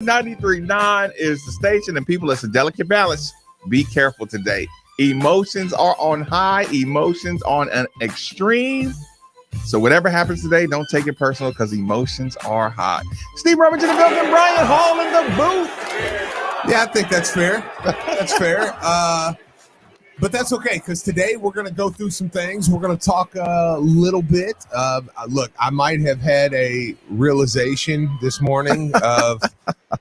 93.9 is the station, and people, it's a delicate balance. Be careful today. Emotions are on high, emotions on an extreme. So whatever happens today, don't take it personal because emotions are high. Steve Rummage in the building, Brian Hall in the booth. Yeah, I think that's fair. That's fair. But that's okay, because today we're going to go through some things. We're going to talk a little bit. Look, I might have had a realization this morning of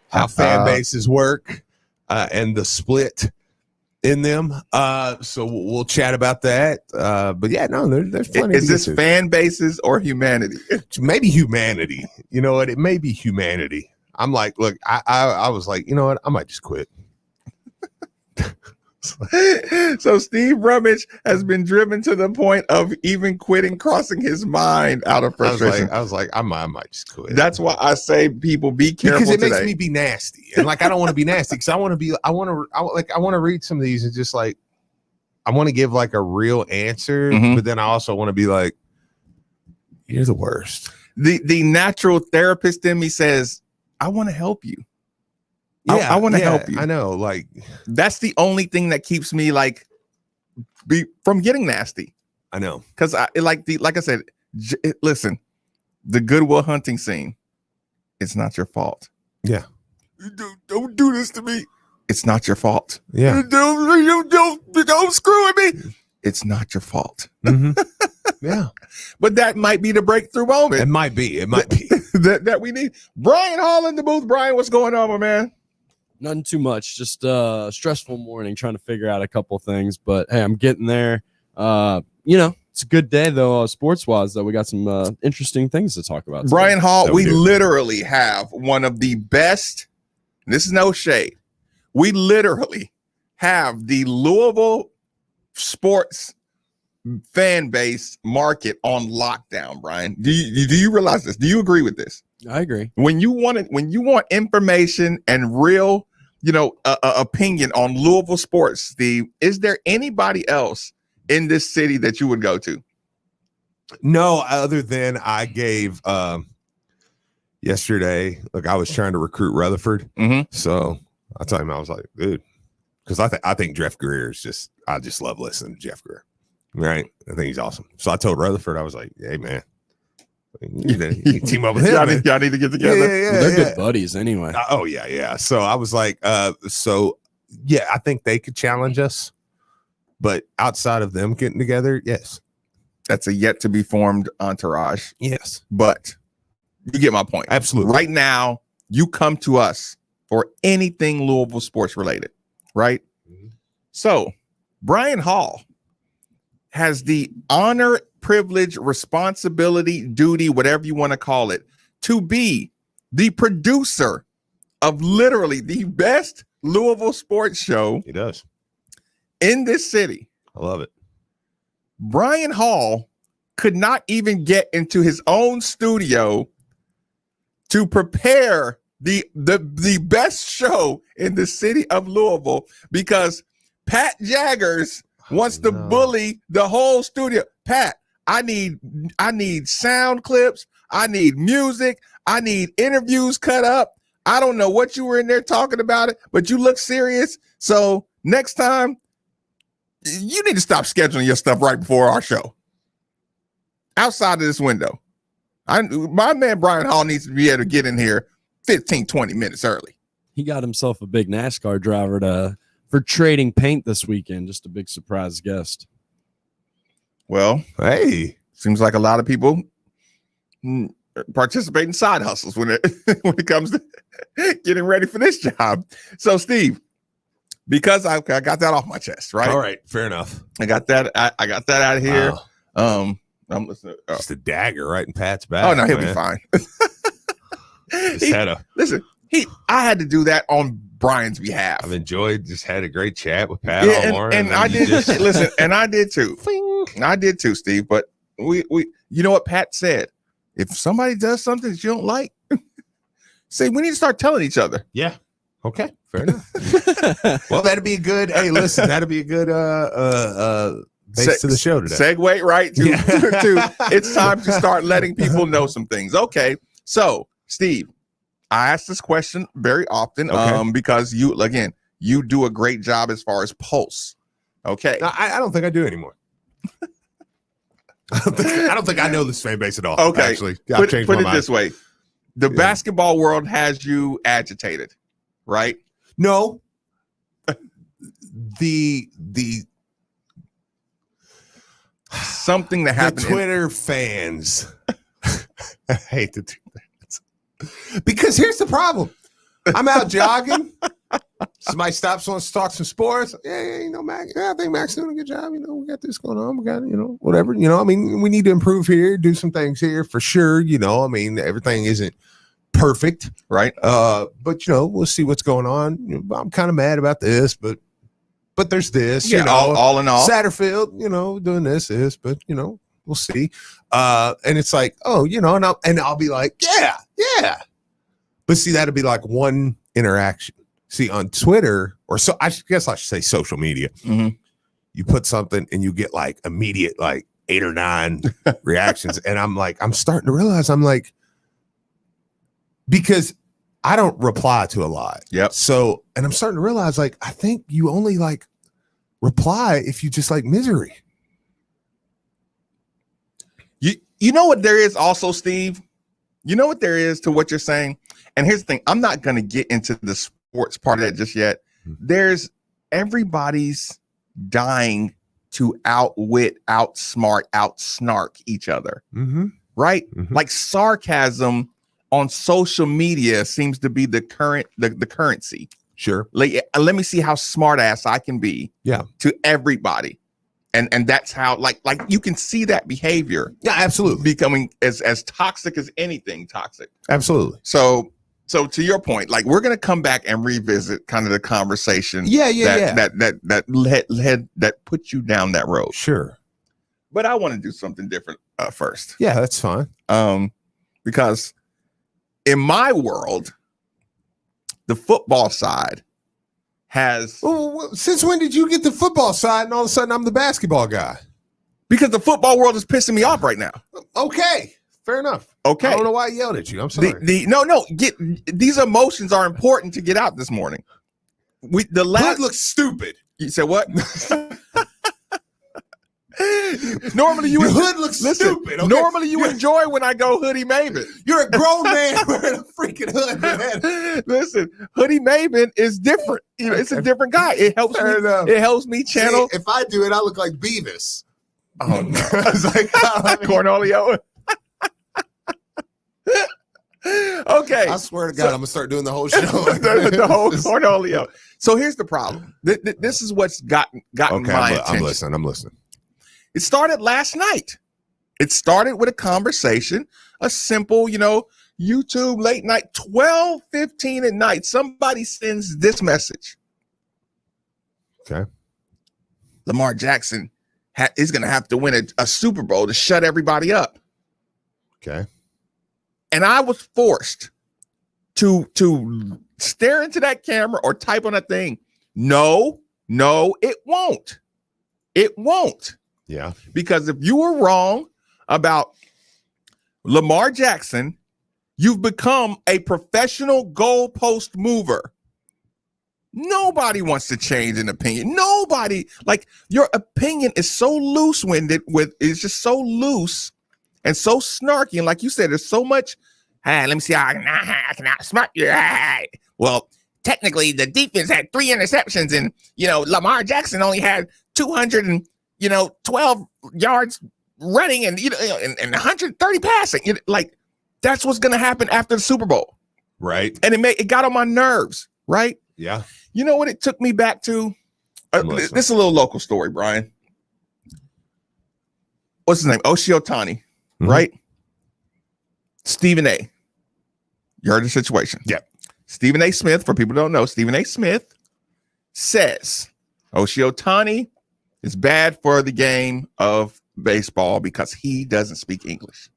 how fan bases work and the split in them. So we'll chat about that. But yeah, no, there's plenty. Is this fan bases or humanity? Maybe humanity. You know what? It may be humanity. I'm like, look, I was like, you know what? I might just quit. So Steve Rummage has been driven to the point of even quitting, crossing his mind out of frustration. I was like, I might just quit. That's why I say, people, be careful because it today. makes me be nasty, and like I don't want to be nasty because I want to read some of these and just like I want to give like a real answer, but then I also want to be like, you're the worst. The natural therapist in me says, I want to help you. Yeah, I want to help you. I know, like that's the only thing that keeps me like from getting nasty. I know, because like I said, listen, the Goodwill Hunting scene. It's not your fault. Yeah, don't do this to me. It's not your fault. Yeah, don't screw with me. It's not your fault. Yeah, but that might be the breakthrough moment. It might be. that we need. Brian Hall in the booth. Brian, what's going on, my man? Nothing too much, just a stressful morning trying to figure out a couple things, but hey, I'm getting there. It's a good day though, sports wise, though. We got some interesting things to talk about today. Brian Hall, we literally have one of the best, this is no shade, we literally have the Louisville sports fan base market on lockdown. Brian, do you realize this? Do you agree with this? I agree. When you want information and real, opinion on Louisville sports, Steve, is there anybody else in this city that you would go to? No, other than I gave yesterday. Look, I was trying to recruit Rutherford, so I told him, I was like, dude, because I think Jeff Greer is I just love listening to Jeff Greer. Right, I think he's awesome. So I told Rutherford, I was like, hey man, you can team up with him. Y'all need to get together. They're good buddies anyway. Yeah. So I was like, I think they could challenge us, but outside of them getting together, yes. That's a yet to be formed entourage. Yes. But you get my point. Absolutely. Right now, you come to us for anything Louisville sports related, right? So Brian Hall has the honor, privilege, responsibility, duty, whatever you want to call it, to be the producer of literally the best Louisville sports show. He does. In this city. I love it. Brian Hall could not even get into his own studio to prepare the best show in the city of Louisville because Pat Jaggers wants to bully the whole studio. Pat, I need sound clips. I need music. I need interviews cut up. I don't know what you were in there talking about it, but you look serious. So next time, you need to stop scheduling your stuff right before our show. Outside of this window. My man Brian Hall needs to be able to get in here 15, 20 minutes early. He got himself a big NASCAR driver for trading paint this weekend. Just a big surprise guest. Well, hey, seems like a lot of people participate in side hustles when it comes to getting ready for this job. So, Steve, because I got that off my chest, right? All right, fair enough. I got that out of here. Wow. I'm listening. Just a dagger right in Pat's back. Oh no, he'll be fine. I had to do that on Brian's behalf. I've enjoyed, just had a great chat with Pat all morning. And I did listen, and I did too. I did too, Steve. But we you know what Pat said? If somebody does something that you don't like, say we need to start telling each other. Yeah. Okay. Fair enough. Well, that'd be a good. Hey, listen, that'd be a good base to the show today. Segue right to it's time to start letting people know some things. Okay, so Steve, I ask this question very often Okay. because you do a great job as far as pulse. Okay. No, I don't think I do anymore. I don't think I know this fan base at all. Okay. Actually, yeah, Put I've changed my it mind. this way. The basketball world has you agitated, right? No. The something that happened. The Twitter fans. I hate to do that. Because here's the problem. I'm out jogging. Somebody stops, wants to talk some sports. Yeah, Max. Yeah, I think Max doing a good job. We got this going on. We got, whatever. I mean, we need to improve here, do some things here for sure. I mean, everything isn't perfect, right? But we'll see what's going on. I'm kind of mad about this, but there's this. Yeah, all in all, Satterfield, doing this, but we'll see. And it's like, and I'll be like, yeah. But see, that'd be like one interaction. See, on Twitter, or so I guess I should say social media, you put something and you get like immediate like 8 or 9 reactions. And I'm starting to realize, because I don't reply to a lot. Yep. So, and I'm starting to realize, like, I think you only like reply if you just like misery. You know what there is also, Steve? You know what there is to what you're saying? And here's the thing. I'm not going to get into the sports part of that just yet. There's everybody's dying to outwit, outsmart, outsnark each other. Right? Like sarcasm on social media seems to be the currency. Sure. Like, let me see how smart ass I can be. Yeah. To everybody. And that's how like you can see that behavior. Yeah, absolutely. Becoming as toxic as anything toxic. Absolutely. So to your point, like we're gonna come back and revisit kind of the conversation. That put you down that road. Sure. But I want to do something different first. Yeah, that's fine. Because in my world, the football side has. Well, since when did you get the football side and all of a sudden I'm the basketball guy? Because the football world is pissing me off right now. Okay, fair enough. Okay, I don't know why I yelled at you. I'm sorry. These emotions are important to get out this morning. Hood looks stupid. You said what? Normally your hood looks stupid. Okay? Normally you enjoy when I go Hoodie Maven. You're a grown man wearing a freaking hood, man. Listen, Hoodie Maven is different. It's a different guy. It helps me. It helps me channel. See, if I do it, I look like Beavis. Oh no! I was like Cornelio. Okay. I swear to God, I'm gonna start doing the whole show. the whole Cornelio. So here's the problem. This is what's gotten my attention. I'm listening. It started last night. It started with a conversation, a simple, YouTube late night, 12:15 at night. Somebody sends this message. Okay. Lamar Jackson is going to have to win a Super Bowl to shut everybody up. Okay. And I was forced to stare into that camera or type on that thing. No, it won't. It won't. Yeah. Because if you were wrong about Lamar Jackson, you've become a professional goalpost mover. Nobody wants to change an opinion. Nobody, like your opinion is so loose-winded it's just so loose and so snarky. And like you said, there's so much, let me see how I can outsmart you. Well, technically the defense had 3 interceptions and, Lamar Jackson only had 212 yards running and, and 130 passing. Like that's what's going to happen after the Super Bowl. Right. And it got on my nerves. Right. Yeah. You know what it took me back to? This is a little local story, Brian. What's his name? Oshiotani, right? Stephen A. You heard the situation. Yeah. Stephen A. Smith, for people who don't know, Stephen A. Smith says Oshiotani is bad for the game of baseball because he doesn't speak English.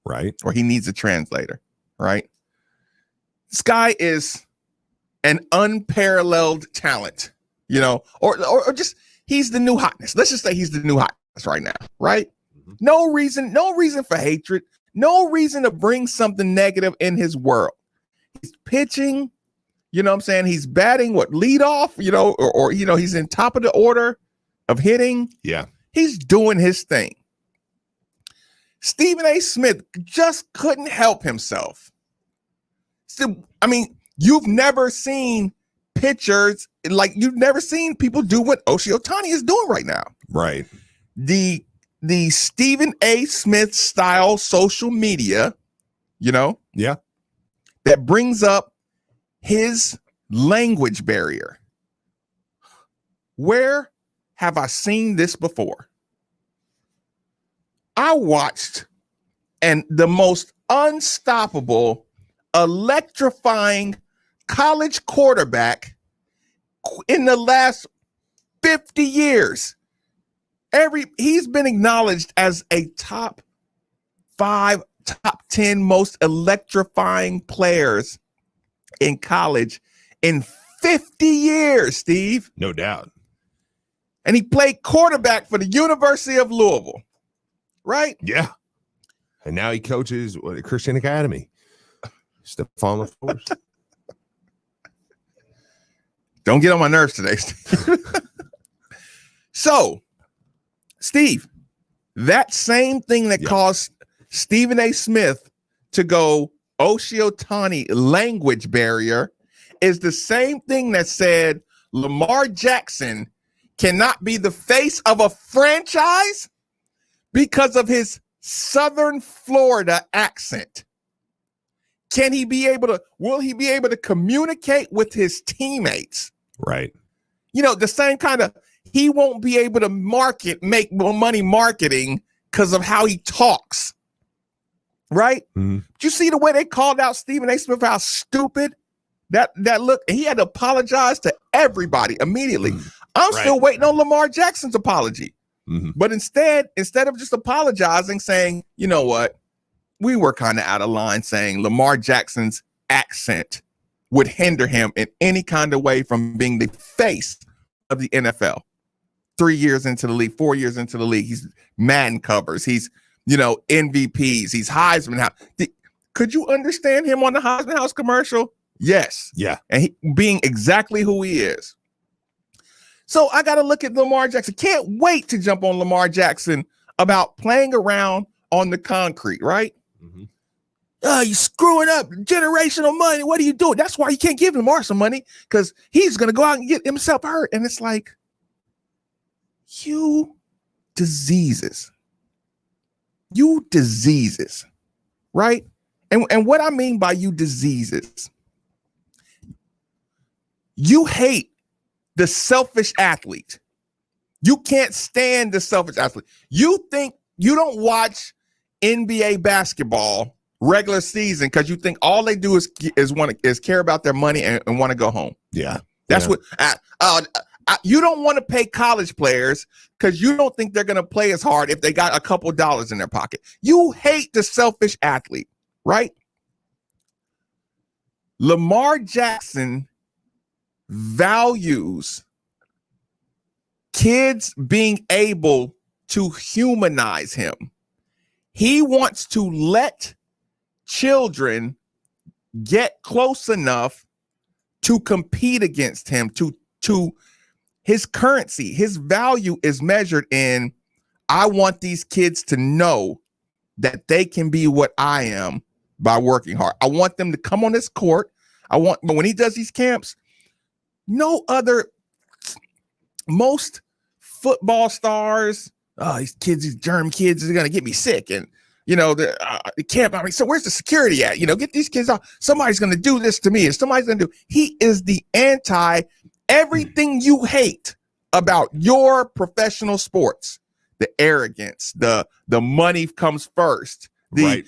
Right. Or he needs a translator. Right. This guy is an unparalleled talent, or just he's the new hotness. Let's just say he's the new hotness right now, right? No reason for hatred, no reason to bring something negative in his world. He's pitching. You know what I'm saying? He's batting leadoff, or he's in top of the order of hitting. Yeah. He's doing his thing. Stephen A. Smith just couldn't help himself. So, I mean, you've never seen pitchers, you've never seen people do what Oshie Ohtani is doing right now. Right. The Stephen A. Smith style social media, Yeah. that brings up his language barrier. Where have I seen this before? I watched the most unstoppable, electrifying college quarterback in the last 50 years. He's been acknowledged as a top 5, top 10 most electrifying players in college in 50 years, Steve. No doubt. And he played quarterback for the University of Louisville, right? Yeah. And now he coaches Christian Academy. Stephon LaForce. Don't get on my nerves today, Steve. So, Steve, that same thing that caused Stephen A. Smith to go Oshie Ohtani language barrier is the same thing that said Lamar Jackson cannot be the face of a franchise because of his Southern Florida accent. Will he be able to communicate with his teammates? Right. The same kind of, he won't be able to make more money marketing because of how he talks. Right? Mm-hmm. Did you see the way they called out Stephen A. Smith, how stupid that looked? He had to apologize to everybody immediately. Mm-hmm. I'm still waiting on Lamar Jackson's apology. Mm-hmm. But instead of just apologizing, saying, you know what, we were kind of out of line, saying Lamar Jackson's accent would hinder him in any kind of way from being the face of the NFL. 3 years into the league, 4 years into the league, he's Madden covers, he's MVPs, he's Heisman. Could you understand him on the Heisman House commercial? Yes. Yeah. And he being exactly who he is. So I got to look at Lamar Jackson. Can't wait to jump on Lamar Jackson about playing around on the concrete, right? Mm-hmm. You're screwing up generational money. What are you doing? That's why you can't give Lamar some money, because he's going to go out and get himself hurt. And it's like, you diseases, right? And what I mean by you diseases, you hate the selfish athlete. You can't stand the selfish athlete. You think you don't watch NBA basketball regular season because you think all they do is care about their money and want to go home. Yeah. That's what you don't want to pay college players because you don't think they're going to play as hard if they got a couple dollars in their pocket. You hate the selfish athlete, right? Lamar Jackson values kids being able to humanize him. He wants to let children get close enough to compete against him, to his currency. His value is measured in, I want these kids to know that they can be what I am by working hard. I want them to come on this court. But when he does these camps, most football stars, these germ kids are going to get me sick. And, the camp, so where's the security at? Get these kids out. Somebody's going to do this to me. And somebody's going to do. He is the anti everything you hate about your professional sports. The arrogance, the money comes first. Right.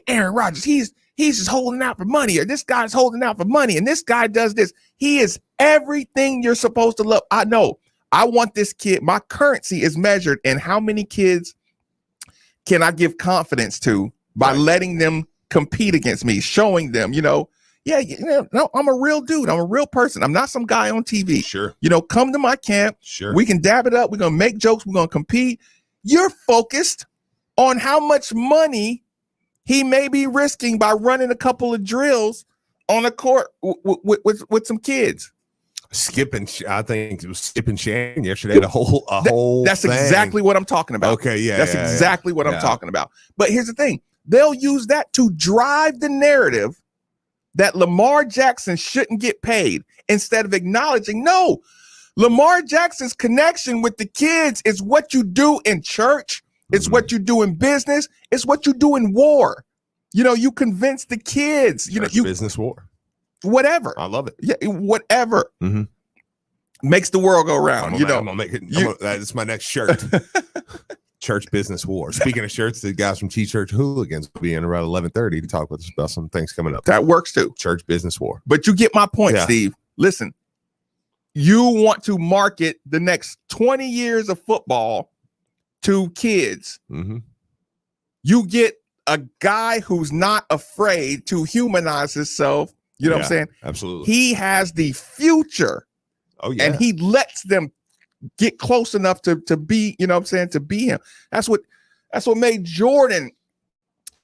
Aaron Rodgers, he's just holding out for money, or this guy's holding out for money, and this guy does this. He is everything you're supposed to love. I know. I want this kid. My currency is measured in how many kids can I give confidence to by letting them compete against me, showing them, no, I'm a real dude. I'm a real person. I'm not some guy on TV. Sure. Come to my camp. Sure. We can dab it up. We're going to make jokes. We're going to compete. You're focused on how much money he may be risking by running a couple of drills on a court with some kids. I think it was Skip and Shannon yesterday. That's thing. Exactly what I'm talking about. Okay, yeah, that's exactly what I'm talking about. But here's the thing: they'll use that to drive the narrative that Lamar Jackson shouldn't get paid, instead of acknowledging, no, Lamar Jackson's connection with the kids is what you do in church. It's what you do in business. It's what you do in war. You convince the kids. Business war. Whatever. I love it. Yeah, whatever makes the world go round. I'm gonna make it. That's my next shirt. Church business war. Speaking of shirts, the guys from T-Church Hooligans will be in around 11:30 to talk with us about some things coming up. That works too. Church business war. But you get my point, Steve. Listen, you want to market the next 20 years of football to kids. You get a guy who's not afraid to humanize himself. You know what I'm saying? Absolutely. He has the future. Oh, yeah. And he lets them get close enough to be, to be him. That's what made Jordan.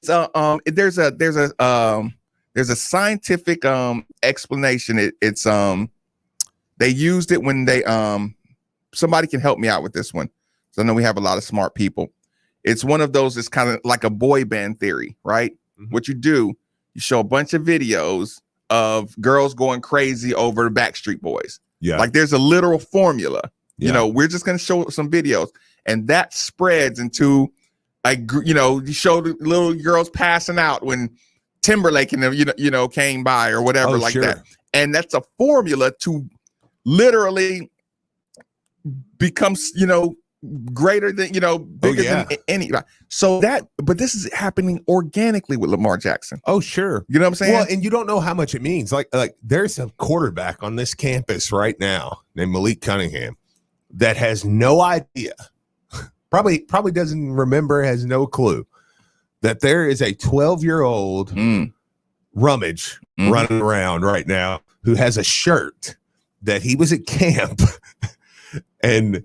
There's a scientific explanation. It's they used it when they somebody can help me out with this one. So I know we have a lot of smart people. It's one of those, it's kind of like a boy band theory, right? What you do, you show a bunch of videos of girls going crazy over the Backstreet Boys. Yeah. Like there's a literal formula. Yeah. We're just going to show some videos, and that spreads into you show the little girls passing out when Timberlake and them, came by or whatever that. And that's a formula to literally become, greater than, bigger than anybody. So but this is happening organically with Lamar Jackson. Oh, sure. You know what I'm saying? Well, and you don't know how much it means. Like there's a quarterback on this campus right now named Malik Cunningham that has no idea, probably doesn't remember, has no clue that there is a 12-year-old rummage running around right now who has a shirt that he was at camp and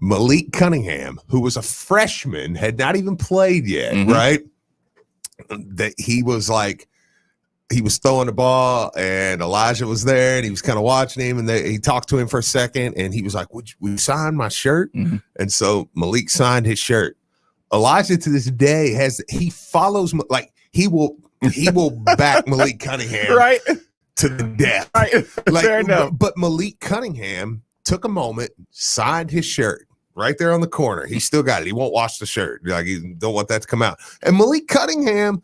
Malik Cunningham, who was a freshman, had not even played yet, right? That he was throwing the ball, and Elijah was there, and he was kind of watching him, and he talked to him for a second, and he was like, "Would you sign my shirt?" And so Malik signed his shirt. Elijah to this day he follows, like he will back Malik Cunningham right to the death. Right. Fair enough. But Malik Cunningham took a moment, signed his shirt right there on the corner. He still got it. He won't wash the shirt. Like, he don't want that to come out. And Malik Cunningham,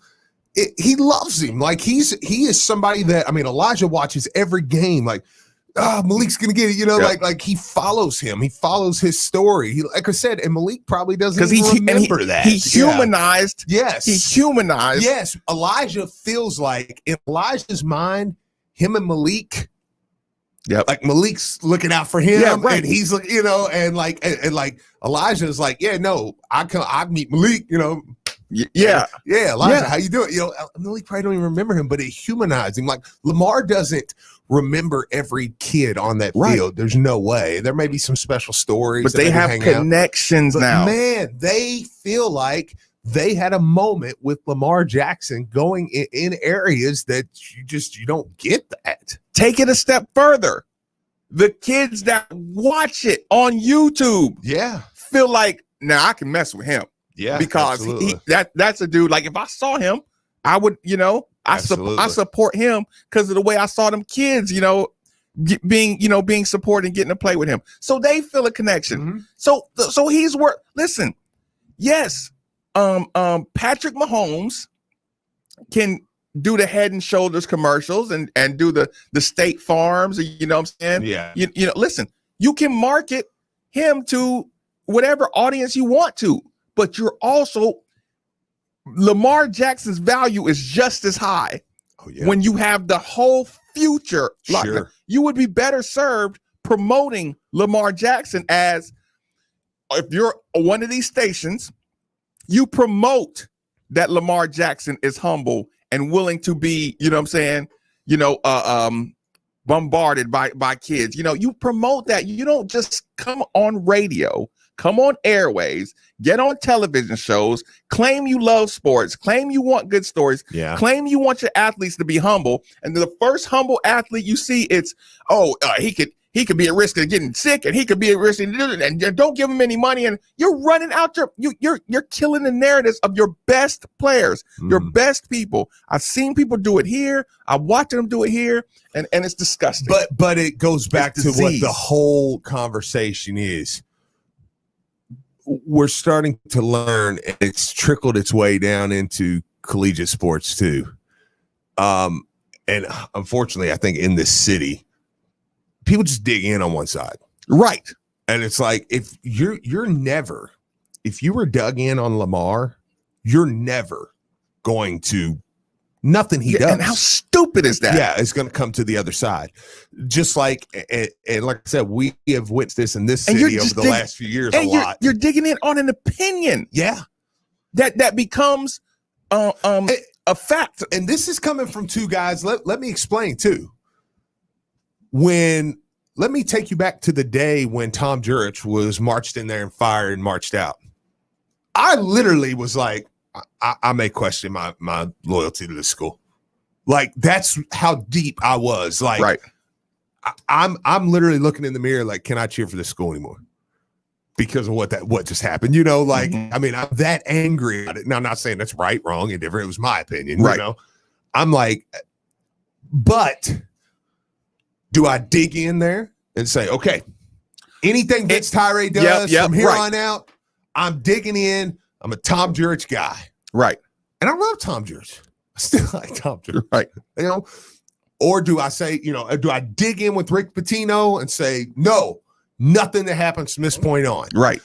he loves him. Like, he is somebody that, Elijah watches every game. Like, Malik's gonna get it. Like he follows him. He follows his story. Like I said, and Malik probably doesn't remember that. He humanized. Yes. He humanized. Yes. Elijah feels like, in Elijah's mind, him and Malik, like Malik's looking out for him, and he's like, and Elijah's like, I meet Malik, Elijah, how you doing? Malik probably don't even remember him, but it humanized him. Like Lamar doesn't remember every kid on that field. There's no way. There may be some special stories, but they have connections now. Man, they feel like they had a moment with Lamar Jackson going in areas that you don't get that. Take it a step further. The kids that watch it on YouTube, feel like, now I can mess with him. Yeah, because that's a dude. Like if I saw him, I would, I support him because of the way I saw them kids, being supported and getting to play with him. So they feel a connection. So he's worth. Listen, yes. Patrick Mahomes can do the Head and Shoulders commercials and do the State Farms, you know what I'm saying? Yeah. Listen, you can market him to whatever audience you want to, but you're also, Lamar Jackson's value is just as high when you have the whole future. Sure. You would be better served promoting Lamar Jackson as, if you're one of these stations, you promote that Lamar Jackson is humble and willing to be, bombarded by kids. You promote that. You don't just come on radio come on airways, get on television shows, claim you love sports, claim you want good stories, claim you want your athletes to be humble, and the first humble athlete you see, it's he could be at risk of getting sick, and he could be at risk of, and don't give him any money, and you're running out you're killing the narratives of your best players, your best people. I've seen people do it here. I've watched them do it here, and it's disgusting. But it goes back to what the whole conversation is. We're starting to learn, and it's trickled its way down into collegiate sports too. And unfortunately, I think in this city, people just dig in on one side. Right. And it's like, if you were dug in on Lamar, you're never going to, nothing he does. And how stupid is that? Yeah, it's going to come to the other side. Just like, and like I said, we have witnessed this in this city over the last few years a lot. You're digging in on an opinion. Yeah. That becomes a fact. And this is coming from two guys. Let me explain too. Let me take you back to the day when Tom Jurich was marched in there and fired and marched out. I literally was like, I may question my loyalty to this school. Like, that's how deep I was. Like, right. I'm literally looking in the mirror like, can I cheer for this school anymore? Because of what just happened, you know, like, I mean, I'm that angry about it. Now, I'm not saying that's right, wrong, and different. It was my opinion, right. You know? I'm like, but do I dig in there and say, okay, anything Vince Tyree does from here on out, I'm digging in. I'm a Tom Jurich guy. Right. And I love Tom Jurich. I still like Tom Jurich. Right. You know, or do I say, you know, do I dig in with Rick Pitino and say, no, nothing that happens from this point on? Right.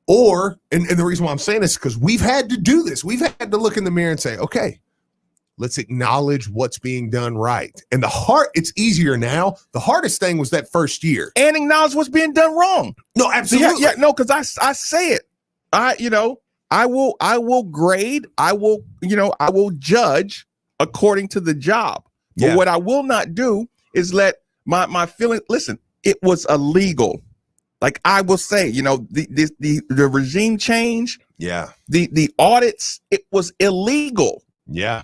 Or, and the reason why I'm saying this is because we've had to do this. We've had to look in the mirror and say, okay, let's acknowledge what's being done right. And it's easier now. The hardest thing was that first year. And acknowledge what's being done wrong. No, absolutely. Yeah, no, because I say it. I will grade. I will judge according to the job. But what I will not do is let my feeling, listen, it was illegal. Like I will say, you know, the regime change. Yeah. The audits, it was illegal. Yeah.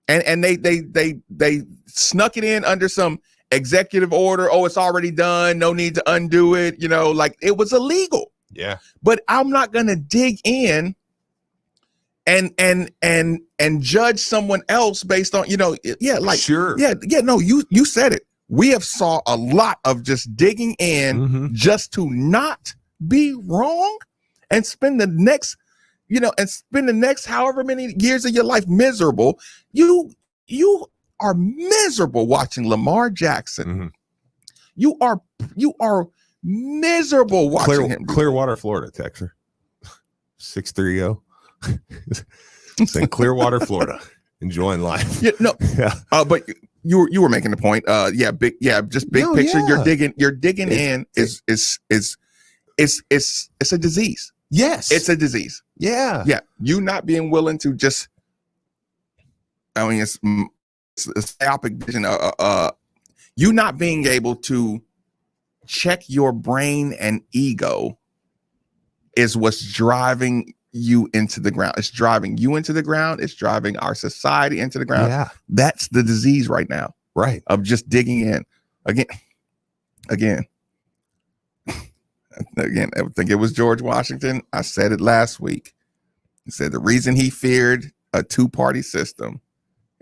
And they snuck it in under some executive order. Oh, it's already done. No need to undo it. You know, like it was illegal. Yeah. But I'm not gonna dig in and judge someone else based on, you know, sure. No, you said it. We have saw a lot of just digging in just to not be wrong and spend the next however many years of your life miserable. You are miserable watching Lamar Jackson. You are miserable watching him. Clearwater, Florida, Texas. 630. Saying Clearwater, Florida. Enjoying life. But you were making the point. Big picture. Yeah. You're digging in is it's a disease. Yes. It's a disease. Yeah. Yeah. You not being willing to just, I mean, it's myopic vision. You not being able to check your brain and ego is what's driving you into the ground. It's driving you into the ground. It's driving our society into the ground. Yeah. That's the disease right now. Right. Of just digging in. Again, I think it was George Washington. I said it last week. He said the reason he feared a two-party system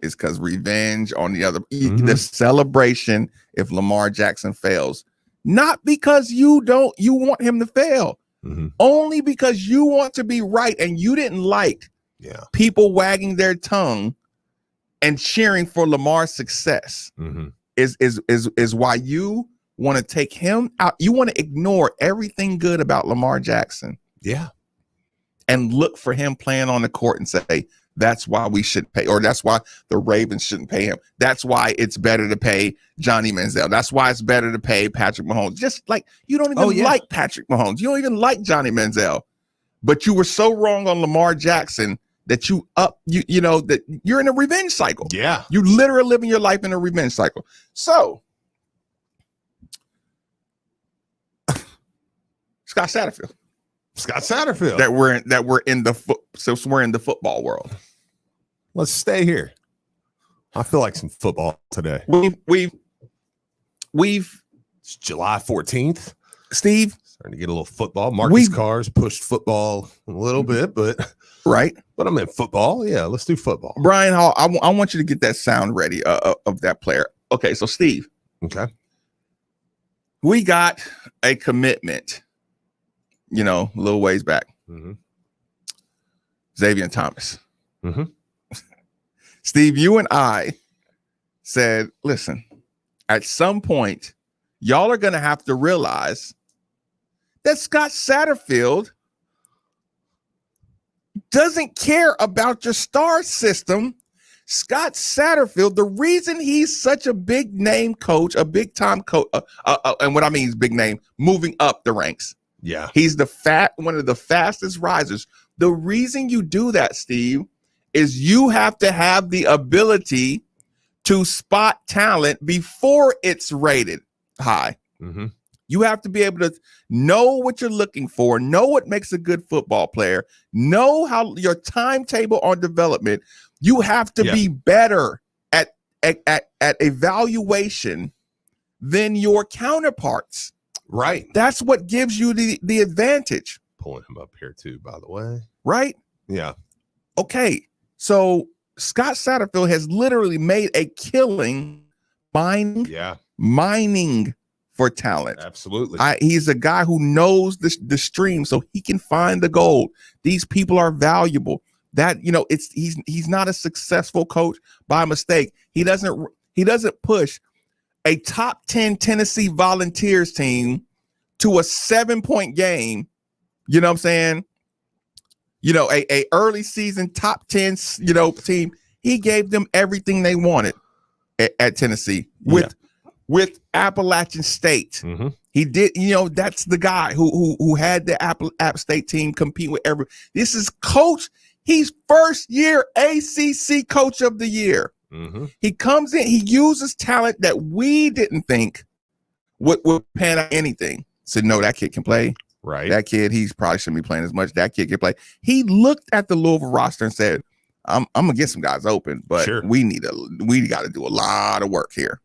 is because revenge on the other, the celebration if Lamar Jackson fails, not because you want him to fail, only because you want to be right and you didn't like people wagging their tongue and cheering for Lamar's success is why you want to take him out. You want to ignore everything good about Lamar Jackson. Yeah. And look for him playing on the court and say, that's why we should pay, or that's why the Ravens shouldn't pay him. That's why it's better to pay Johnny Manziel. That's why it's better to pay Patrick Mahomes. Just like you don't even like Patrick Mahomes. You don't even like Johnny Manziel. But you were so wrong on Lamar Jackson that that you're in a revenge cycle. Yeah. You literally living your life in a revenge cycle. So Scott Satterfield. Scott Satterfield. that we're in the football world. Let's stay here. I feel like some football today. We've It's July 14th. Steve, Starting to get a little football. Marcus Carr's pushed football a little bit, but right? But I'm in football. Yeah, let's do football. Brian Hall, I want you to get that sound ready of that player. Okay, so Steve. Okay. We got a commitment, a little ways back. Mm-hmm. Xavier Thomas. Mm-hmm. Steve, you and I said, listen, at some point, y'all are going to have to realize that Scott Satterfield doesn't care about your star system. Scott Satterfield, the reason he's such a big name coach, a big time coach, and what I mean is big name, moving up the ranks. Yeah. He's one of the fastest risers. The reason you do that, Steve, is you have to have the ability to spot talent before it's rated high. Mm-hmm. You have to be able to know what you're looking for, know what makes a good football player, know how your timetable on development. You have to be better at evaluation than your counterparts. Right. That's what gives you the advantage. Pulling him up here too, by the way. Right? Yeah. Okay. So Scott Satterfield has literally made a killing mining for talent. Absolutely. He's a guy who knows the stream, so he can find the gold. These people are valuable. That he's not a successful coach by mistake. He doesn't push a top 10 Tennessee Volunteers team to a 7-point game. You know what I'm saying? A early season top 10 team. He gave them everything they wanted at Tennessee with Appalachian State. Mm-hmm. He did, that's the guy who had the App State team compete with every. This is coach. He's first year ACC coach of the year. Mm-hmm. He comes in, he uses talent that we didn't think would pan out anything. Said, no, that kid can play. Right. That kid, he's probably shouldn't be playing as much. That kid can play. He looked at the Louisville roster and said, I'm gonna get some guys open, but we got to do a lot of work here.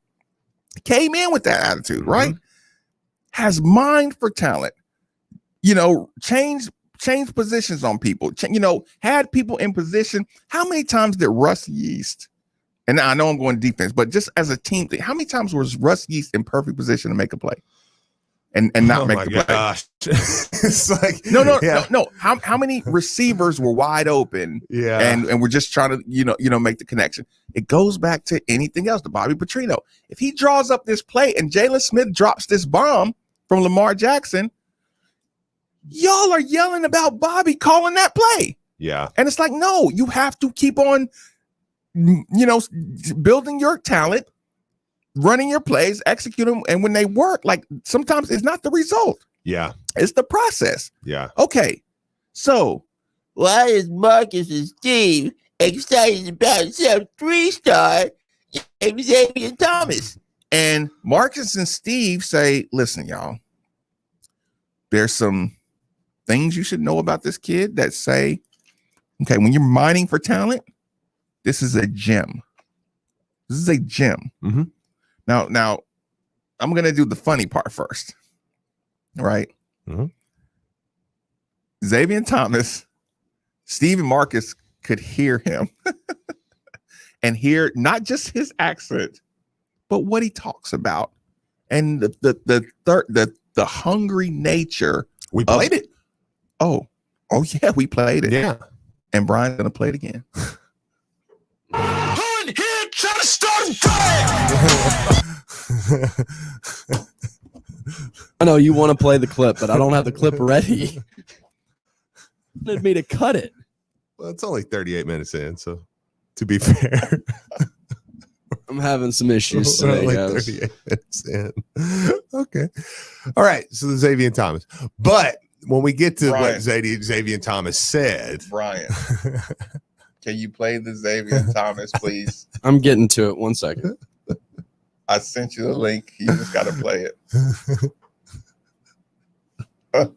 Came in with that attitude, right? Has mind for talent, change positions on people, had people in position. How many times did Russ Yeast, and I know I'm going defense, but just as a team thing, how many times was Russ Yeast in perfect position to make a play and not make the gosh. play? It's like, no. How many receivers were wide open? Yeah. And we're just trying to, make the connection. It goes back to anything else to Bobby Petrino. If he draws up this play and Jalen Smith drops this bomb from Lamar Jackson, y'all are yelling about Bobby calling that play. Yeah. And it's like, no, you have to keep on, building your talent, running your plays, execute them. And when they work, like sometimes it's not the result. Yeah. It's the process. Yeah. Okay. So why is Marcus and Steve excited about some 3-star Xavier Thomas? And Marcus and Steve say, listen, y'all, there's some things you should know about this kid that say, okay, when you're mining for talent, this is a gem. This is a gem. Mm-hmm. Now, I'm going to do the funny part first. Right? Mm-hmm. Xavier Thomas, Steve and Marcus could hear him and hear not just his accent, but what he talks about and the hungry nature. We played it. Oh yeah, we played it. Yeah. And Brian's gonna play it again. I know you want to play the clip, but I don't have the clip ready. Wanted me to cut it. Well, it's only 38 minutes in, so to be fair, I'm having some issues today, only guys. 38 minutes in. Okay. All right. So the Xavier Thomas, but when we get to Brian. what Xavier Thomas said, Brian, can you play the Xavier Thomas, please? I'm getting to it. 1 second. I sent you the link. You just got to play it.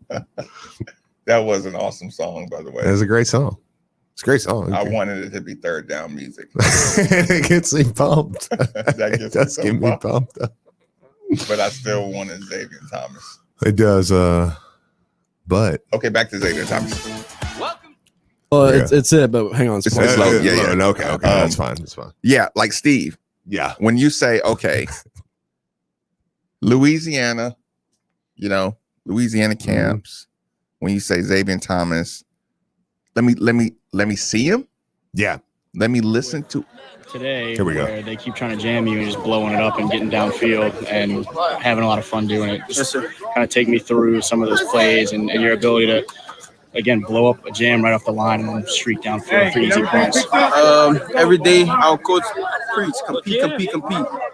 That was an awesome song, by the way. It's a great song. It's a great song. I wanted it to be third down music. It gets me pumped. That It does get me pumped up. But I still wanted Xavier Thomas. It does. But okay, back to Xavier Thomas. Well, it's it, but hang on. It's slow. Yeah. Okay. That's fine. That's fine. Yeah, like Steve. Yeah. When you say, okay, Louisiana, Louisiana camps. When you say Xavier Thomas, let me see him. Yeah. Let me listen to. Today, Here we go. where they keep trying to jam you and just blowing it up and getting downfield and having a lot of fun doing it. Just kind of take me through some of those plays and your ability to, again, blow up a jam right off the line and then streak downfield for easy points. Every day, our coach preach, compete.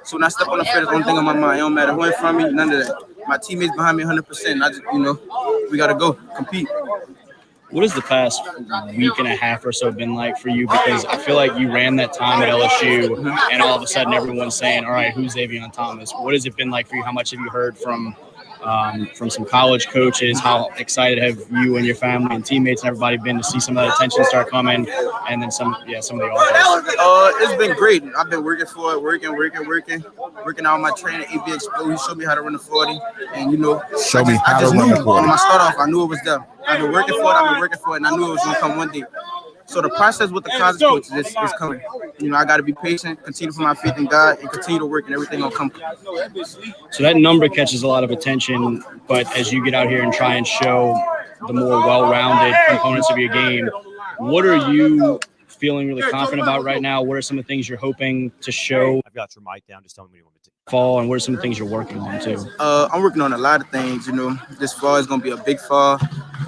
So when I step on the field, there's one thing on my mind. It don't matter who in front of me, none of that. My teammates behind me 100%. I just, we got to go, compete. What has the past week and a half or so been like for you? Because I feel like you ran that time at LSU, and all of a sudden everyone's saying, all right, who's Xavier Thomas? What has it been like for you? How much have you heard from some college coaches? How excited have you and your family and teammates and everybody been to see some of that attention start coming? And then some of the offers. It's been great. I've been working for it, working out my trainer, ABX. He showed me how to run the 40. And, Show me how to run the 40. When I start off, I knew it was there. I've been working for it, and I knew it was going to come one day. So the process with the college coaches is coming. I got to be patient, continue to put my faith in God, and continue to work, and everything will come. So that number catches a lot of attention, but as you get out here and try and show the more well-rounded components of your game, what are you feeling really confident about right now? What are some of the things you're hoping to show? I've got your mic down. Just tell me what you want me to. Fall, and what are some of the things you're working on too? I'm working on a lot of things. This fall is going to be a big fall,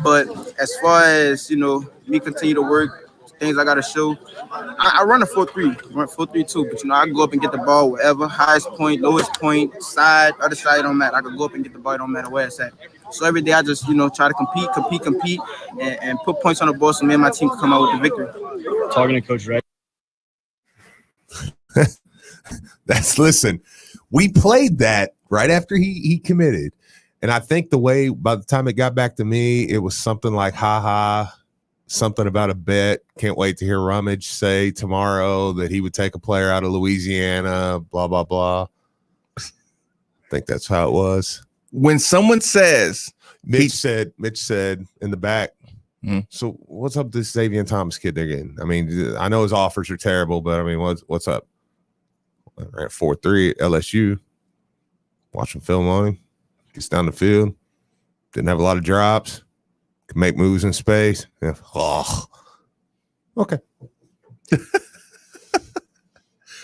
but as far as me continue to work, things I got to show. I run a 4-3, run 4-3-2, but I can go up and get the ball wherever, highest point, lowest point, side, other side, don't matter. I can go up and get the ball, don't matter where it's at. So every day I just try to compete, and put points on the board so me and my team can come out with the victory. Talking to Coach Ray. Listen, we played that right after he committed. And I think the way, by the time it got back to me, it was something like, something about a bet. Can't wait to hear Rummage say tomorrow that he would take a player out of Louisiana, blah, blah, blah. I think that's how it was. When someone says, Mitch said in the back, so what's up with this Xavier Thomas kid they're getting? I mean, I know his offers are terrible, but I mean, what's up? I ran 4-3 at LSU. Watching film on him. Gets down the field. Didn't have a lot of drops. Could make moves in space. Yeah. Oh. Okay.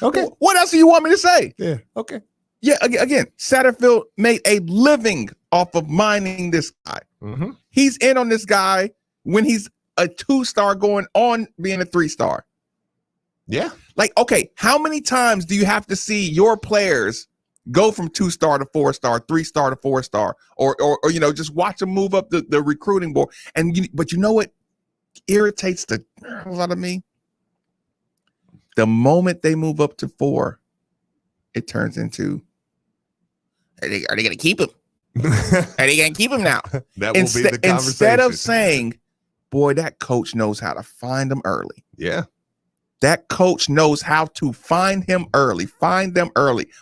Okay. What else do you want me to say? Yeah. Okay. Yeah. Again, Satterfield made a living off of mining this guy. Mm-hmm. He's in on this guy when he's a 2-star going on being a 3-star. Yeah. Like, okay, how many times do you have to see your players go from 2-star to 4-star, 3-star to 4-star, or just watch them move up the recruiting board? But you know what irritates the hell out of me? The moment they move up to 4, it turns into, are they going to keep him? Are they going to keep him now? That will be the conversation. Instead of saying, boy, that coach knows how to find them early. Yeah. That coach knows how to find them early,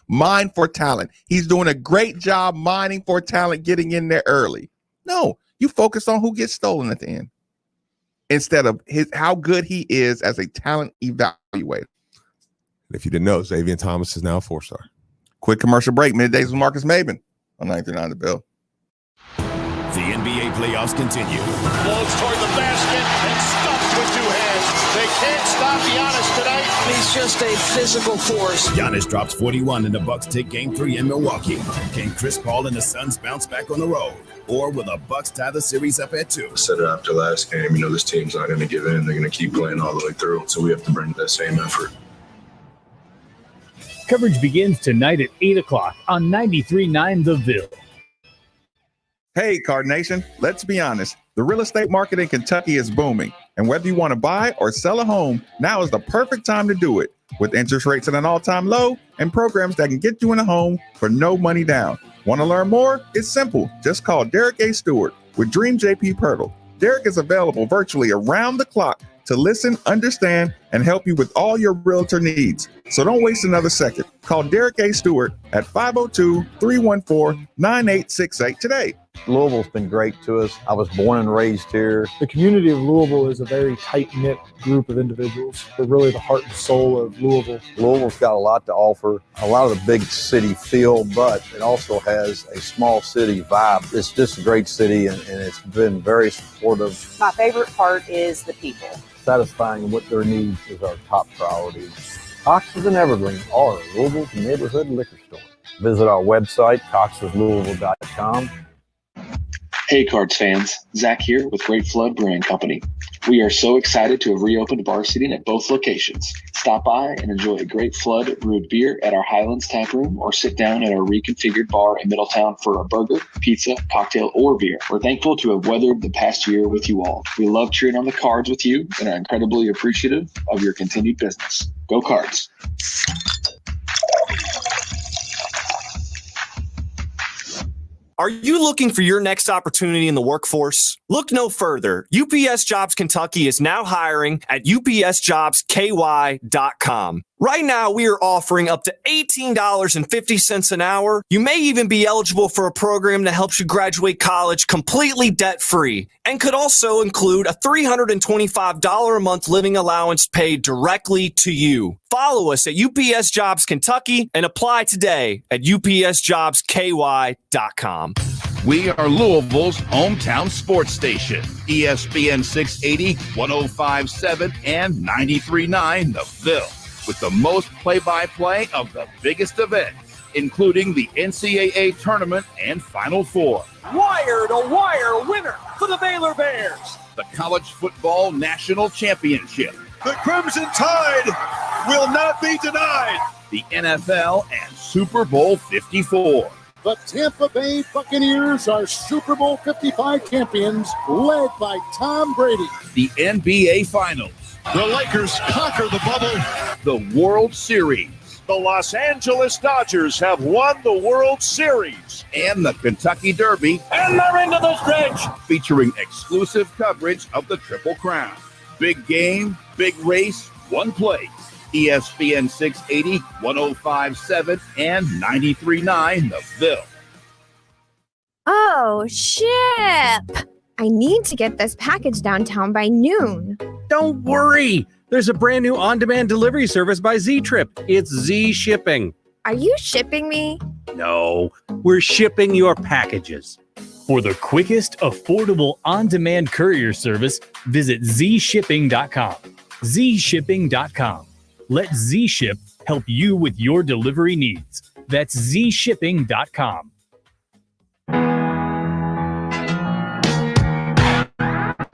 mine for talent. He's doing a great job mining for talent, getting in there early. No, you focus on who gets stolen at the end instead of how good he is as a talent evaluator. If you didn't know, Xavier Thomas is now a 4-star. Quick commercial break. Middays with Marcus Maben on 939 The Bill. The NBA playoffs continue. Floats toward the basket and stuffed with 2 hands. They can't stop Giannis tonight. He's just a physical force. Giannis drops 41 and the Bucks take Game 3 in Milwaukee. Can Chris Paul and the Suns bounce back on the road? Or will the Bucks tie the series up at 2? I said it after last game, this team's not going to give in. They're going to keep playing all the way through. So we have to bring that same effort. Coverage begins tonight at 8 o'clock on 93.9 The Ville. Hey, Card Nation, let's be honest. The real estate market in Kentucky is booming. And whether you want to buy or sell a home, now is the perfect time to do it. With interest rates at an all-time low and programs that can get you in a home for no money down. Want to learn more? It's simple. Just call Derek A. Stewart with Dream JP Pirtle. Derek is available virtually around the clock to listen, understand, and help you with all your realtor needs. So don't waste another second. Call Derek A. Stewart at 502-314-9868 today. Louisville's been great to us. I was born and raised here. The community of Louisville is a very tight-knit group of individuals. They're really the heart and soul of Louisville. Louisville's got a lot to offer, a lot of the big city feel, but it also has a small city vibe. It's just a great city, and it's been very supportive. My favorite part is the people. Satisfying what their needs is our top priority. Cox's and Evergreen are Louisville's neighborhood liquor store. Visit our website, coxslouisville.com. Hey Cards fans, Zach here with Great Flood Brewing Company. We are so excited to have reopened bar seating at both locations. Stop by and enjoy a Great Flood brewed beer at our Highlands tap room, or sit down at our reconfigured bar in Middletown for a burger, pizza, cocktail, or beer. We're thankful to have weathered the past year with you all. We love cheering on the Cards with you and are incredibly appreciative of your continued business. Go Cards! Are you looking for your next opportunity in the workforce? Look no further. UPS Jobs Kentucky is now hiring at upsjobsky.com. Right now, we are offering up to $18.50 an hour. You may even be eligible for a program that helps you graduate college completely debt-free, and could also include a $325 a month living allowance paid directly to you. Follow us at UPS Jobs Kentucky and apply today at upsjobsky.com. We are Louisville's hometown sports station. ESPN 680, 105.7, and 93.9 The Ville, with the most play-by-play of the biggest events, including the NCAA tournament and Final Four. Wire-to-wire winner for the Baylor Bears. The College Football National Championship. The Crimson Tide will not be denied. The NFL and Super Bowl 54. The Tampa Bay Buccaneers are Super Bowl 55 champions, led by Tom Brady. The NBA Finals. The Lakers conquer the bubble. The World Series. The Los Angeles Dodgers have won the World Series. And the Kentucky Derby. And they're into the stretch. Featuring exclusive coverage of the Triple Crown. Big game, big race, one place. ESPN 680, 105.7, and 93.9 The Ville. Oh, ship! I need to get this package downtown by noon. Don't worry. There's a brand new on-demand delivery service by Z-Trip. It's Z Shipping. Are you shipping me? No, we're shipping your packages. For the quickest, affordable, on-demand courier service, visit zshipping.com. zshipping.com. Let Z-Ship help you with your delivery needs. That's zshipping.com.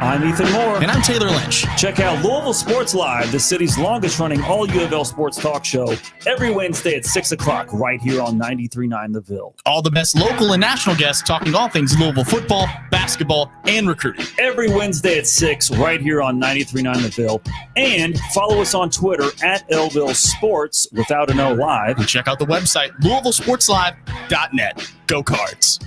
I'm Ethan Moore. And I'm Taylor Lynch. Check out Louisville Sports Live, the city's longest-running all-U of L sports talk show, every Wednesday at 6 o'clock right here on 93.9 The Ville. All the best local and national guests talking all things Louisville football, basketball, and recruiting. Every Wednesday at 6 right here on 93.9 The Ville. And follow us on Twitter at Lville Sports without an O live. And check out the website, LouisvilleSportsLive.net. Go Cards.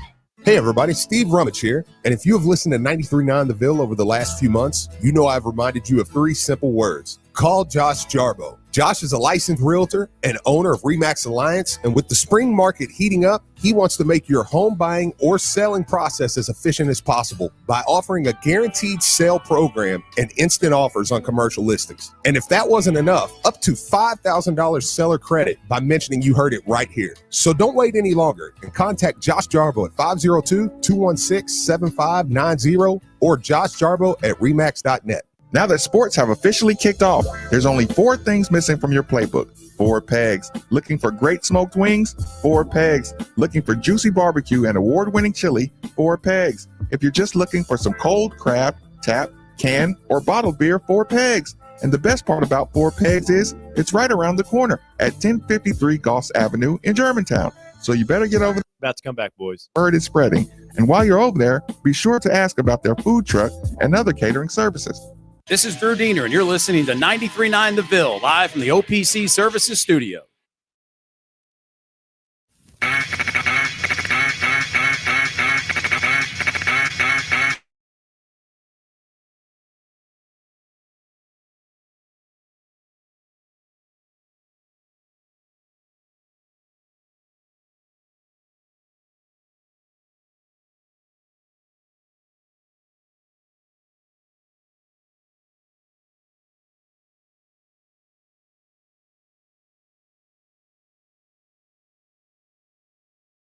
Hey everybody, Steve Rummage here, and if you have listened to 93.9 The Ville over the last few months, you know I've reminded you of 3 simple words. Call Josh Jarbo. Josh is a licensed realtor and owner of RE/MAX Alliance, and with the spring market heating up, he wants to make your home buying or selling process as efficient as possible by offering a guaranteed sale program and instant offers on commercial listings. And if that wasn't enough, up to $5,000 seller credit by mentioning you heard it right here. So don't wait any longer and contact Josh Jarbo at 502-216-7590 or joshjarbo at remax.net. Now that sports have officially kicked off, there's only 4 things missing from your playbook. 4 pegs. Looking for great smoked wings? 4 pegs. Looking for juicy barbecue and award-winning chili? 4 pegs. If you're just looking for some cold craft, tap, can, or bottled beer? 4 pegs. And the best part about 4 pegs is it's right around the corner at 1053 Goss Avenue in Germantown. So you better get over there. About to come back, boys. Word is spreading. And while you're over there, be sure to ask about their food truck and other catering services. This is Drew Diener, and you're listening to 93.9 The Ville, live from the OPC Services Studio.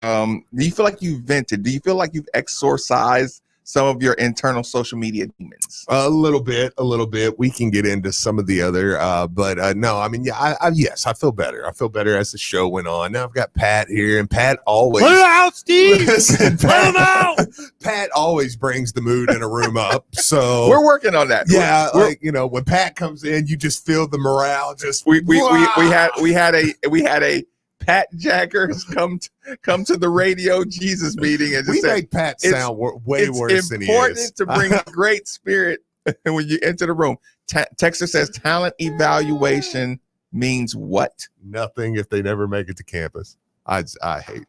Do you feel like you've vented? Do you feel like you've exorcised some of your internal social media demons? A little bit. We can get into some of the other, but no, I mean, yeah, yes, I feel better. I feel better as the show went on. Now I've got Pat here, and Pat always Put him out, Steve. Listen, Put him out. Pat always brings the mood in a room up. So We're working on that. yeah, We're- like, you know, when Pat comes in, you just feel the morale. Just we had a Pat Jackers come to the radio Jesus meeting and just we said, make Pat sound way worse than he It's is. important to bring great spirit when you enter the room. Texter says talent evaluation means what? Nothing if they never make it to campus. I hate.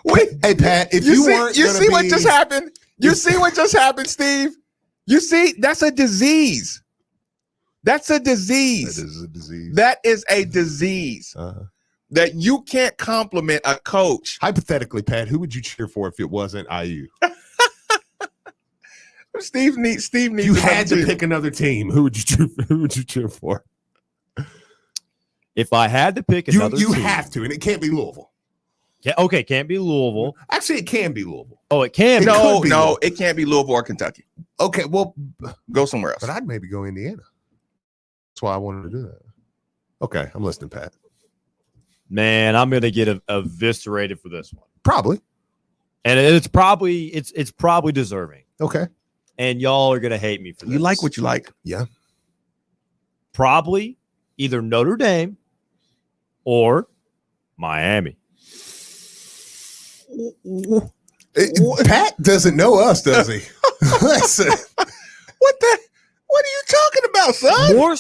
Wait, hey Pat, if you weren't see what just happened? You see what just happened, Steve? You see, that's a disease. That's a disease. That is a disease. That is a disease. That you can't compliment a coach. Hypothetically, Pat, who would you cheer for if it wasn't IU? Steve needs. You had to pick another team. Who would you cheer for? If I had to pick another you team, have to, and it can't be Louisville. Yeah, okay, can't be Louisville. Actually, it can be Louisville. Oh, it can. It be. could be No, Louisville. it can't be Louisville or Kentucky. Okay, well, go somewhere else. But I'd maybe go Indiana. That's why I wanted to do that. Okay, I'm listening, Pat. Man, I'm gonna get eviscerated for this one. Probably, and it's probably deserving. Okay, and y'all are gonna hate me for this. You like what you like, yeah. Probably either Notre Dame or Miami. Pat doesn't know us, does he? Listen. What are you talking about, son? More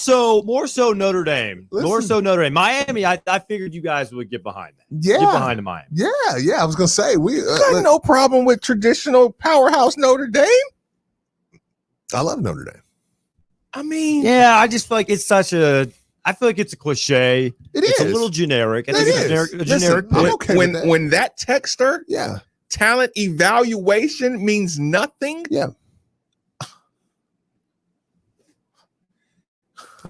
so Notre Dame. Listen. More so Notre Dame. Miami, I figured you guys would get behind that. Yeah. Get behind the Miami. Yeah. I was gonna say we got no problem with traditional powerhouse Notre Dame. I love Notre Dame. I mean, yeah, I just feel like it's such a. I feel like it's a cliche. It's is. a little generic. I think it's a generic. I'm okay with that. When that texter, yeah, talent evaluation means nothing. Yeah.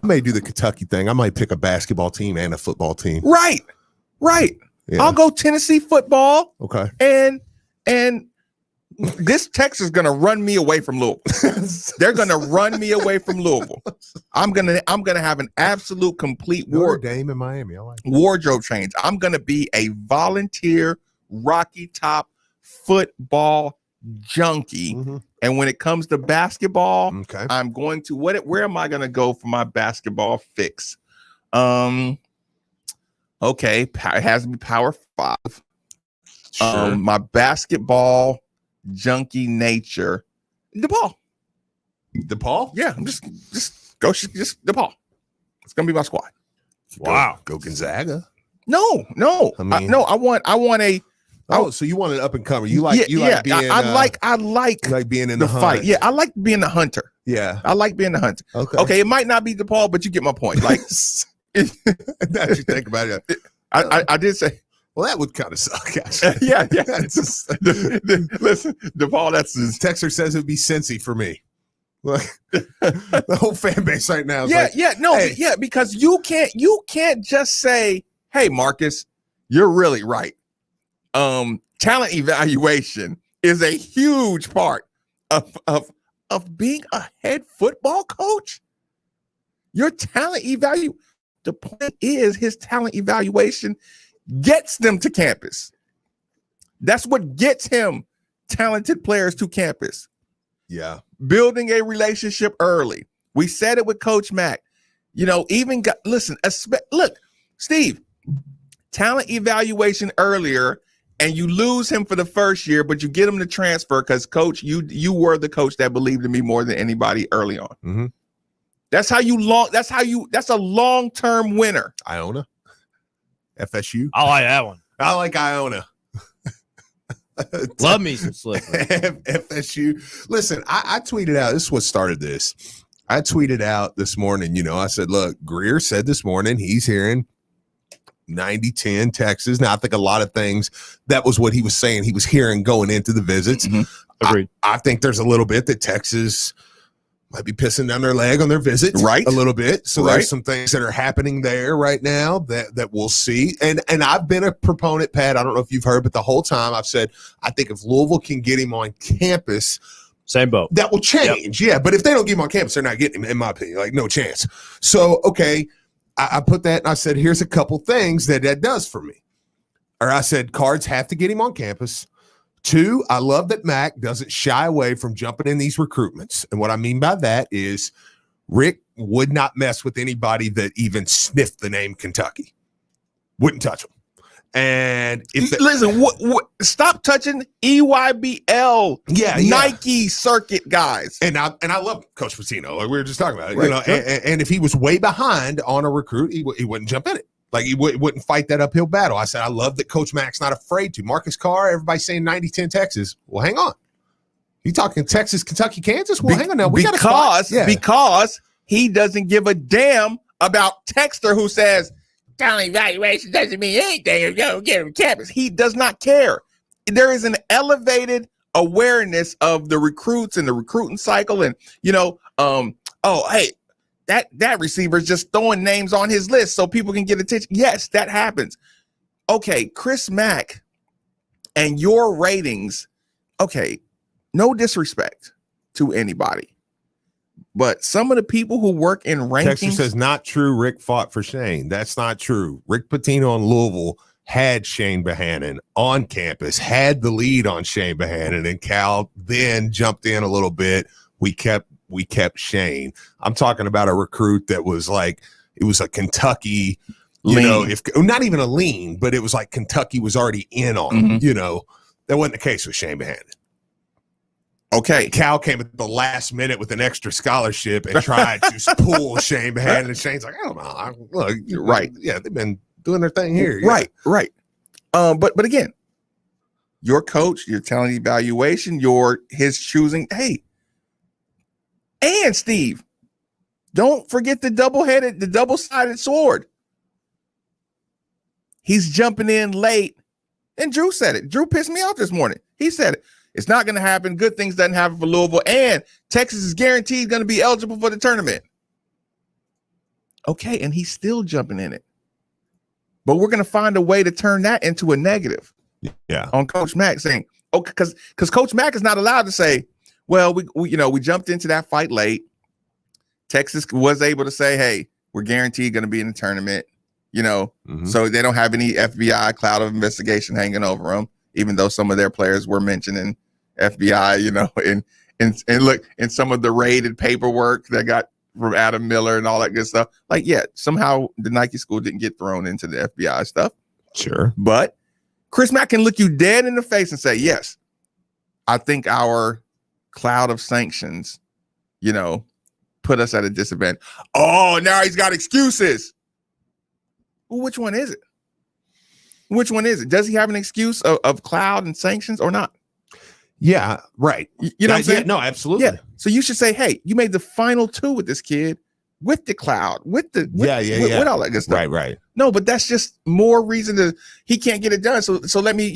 I may do the Kentucky thing. I might pick a basketball team and a football team. Right. Yeah. I'll go Tennessee football. Okay. And this Texas is gonna run me away from Louisville. They're gonna run me away from Louisville. I'm gonna have an absolute complete Notre Dame in Miami. I like that. wardrobe change. I'm gonna be a volunteer Rocky Top football junkie. Mm-hmm. And when it comes to basketball, Okay. I'm going to where am I gonna go for my basketball fix? Okay, it has to be Power 5. Sure. My basketball junkie nature, DePaul. DePaul? Yeah, I'm just DePaul. It's gonna be my squad. Wow. Go Gonzaga. No. I mean- I want a. Oh, so you want an up and comer? You like being? I like being in the the fight. hunt. Yeah, I like being the hunter. Yeah. I like being the hunter. Okay. It might not be DePaul, but you get my point. Like, Now that you think about it, I did say. well, that would kind of suck. Actually. Yeah. Listen, DePaul. That's his. Texter says it would be Cincy for me. Like the whole fan base right now. Is like, because you can't just say, "Hey, Marcus, you're really right." Talent evaluation is a huge part of being a head football coach. Your talent the point is his talent evaluation gets them to campus. That's what gets him talented players to campus. Yeah. Building a relationship early. We said it with Coach Mack. Look, Steve, talent evaluation earlier, and you lose him for the first year, but you get him to transfer because, Coach, you were the coach that believed in me more than anybody early on. Mm-hmm. That's a long-term winner. Iona, FSU. I like that one. I like Iona. Love me some Slippery. FSU. Listen, I tweeted out. This is what started this. I tweeted out this morning. I said, look, Greer said this morning he's hearing 90-10 Texas. Now, I think a lot of things, that was what he was saying he was hearing going into the visits. Mm-hmm. Agreed. I think there's a little bit that Texas might be pissing down their leg on their visit, right? A little bit. So Right. there's some things that are happening there right now that we'll see. And I've been a proponent, Pat. I don't know if you've heard, but the whole time I've said I think if Louisville can get him on campus, same boat. That will change. Yep. Yeah, but if they don't get him on campus, they're not getting him, in my opinion. Like, no chance. So, okay, I put that and I said, here's a couple things that does for me. Or I said, Cards have to get him on campus. 2, I love that Mac doesn't shy away from jumping in these recruitments. And what I mean by that is Rick would not mess with anybody that even sniffed the name Kentucky. Wouldn't touch them. And listen, stop touching EYBL, Nike circuit guys. And I love Coach Pitino, like we were just talking about, Right. you know. And if he was way behind on a recruit, he wouldn't jump in it. Like he wouldn't fight that uphill battle. I said, I love that Coach Mac's not afraid to. Marcus Carr, everybody saying 90-10 Texas. Well, hang on. You talking Texas, Kentucky, Kansas? Well, hang on now. Because he doesn't give a damn about Texter who says talent evaluation doesn't mean anything if you don't get him campus. He does not care. There is an elevated awareness of the recruits and the recruiting cycle, and hey, that receiver is just throwing names on his list so people can get attention. Yes, that happens. Okay, Chris Mack and your ratings. Okay, no disrespect to anybody, but some of the people who work in rankings. Texas says not true. Rick fought for Shane. That's not true. Rick Pitino in Louisville had Shane Bohannon on campus, had the lead on Shane Bohannon, and Cal then jumped in a little bit. We kept Shane. I'm talking about a recruit that was like, it was a Kentucky, if not even a lean, but it was like Kentucky was already in on, that wasn't the case with Shane Bohannon. Okay. Cal came at the last minute with an extra scholarship and tried to pull Shane Bohannon, and Shane's like, I don't know. Look, you're right. Yeah, they've been doing their thing here. Yeah. Right. But again, your coach, your talent evaluation, his choosing. Hey, and Steve, don't forget the double-sided sword. He's jumping in late. And Drew said it. Drew pissed me off this morning. He said it. It's not going to happen. Good things doesn't happen for Louisville. And Texas is guaranteed going to be eligible for the tournament. Okay, and he's still jumping in it. But we're going to find a way to turn that into a negative. Yeah. On Coach Mack saying, okay, because Coach Mack is not allowed to say, well, we jumped into that fight late. Texas was able to say, hey, we're guaranteed going to be in the tournament, so they don't have any FBI cloud of investigation hanging over them, even though some of their players were mentioning FBI, and look, in some of the raided paperwork that got from Adam Miller and all that good stuff. Like, yeah, somehow the Nike school didn't get thrown into the FBI stuff. Sure. But Chris Mack can look you dead in the face and say, yes, I think our cloud of sanctions, put us at a disadvantage. Oh, now he's got excuses. Well, which one is it? Which one is it? Does he have an excuse of cloud and sanctions or not? Yeah, right. You know what I'm saying? Yeah, no, absolutely. Yeah. So you should say, hey, you made the final 2 with this kid, with the cloud, with all that good stuff. Right. No, but that's just more reason he can't get it done. So let me,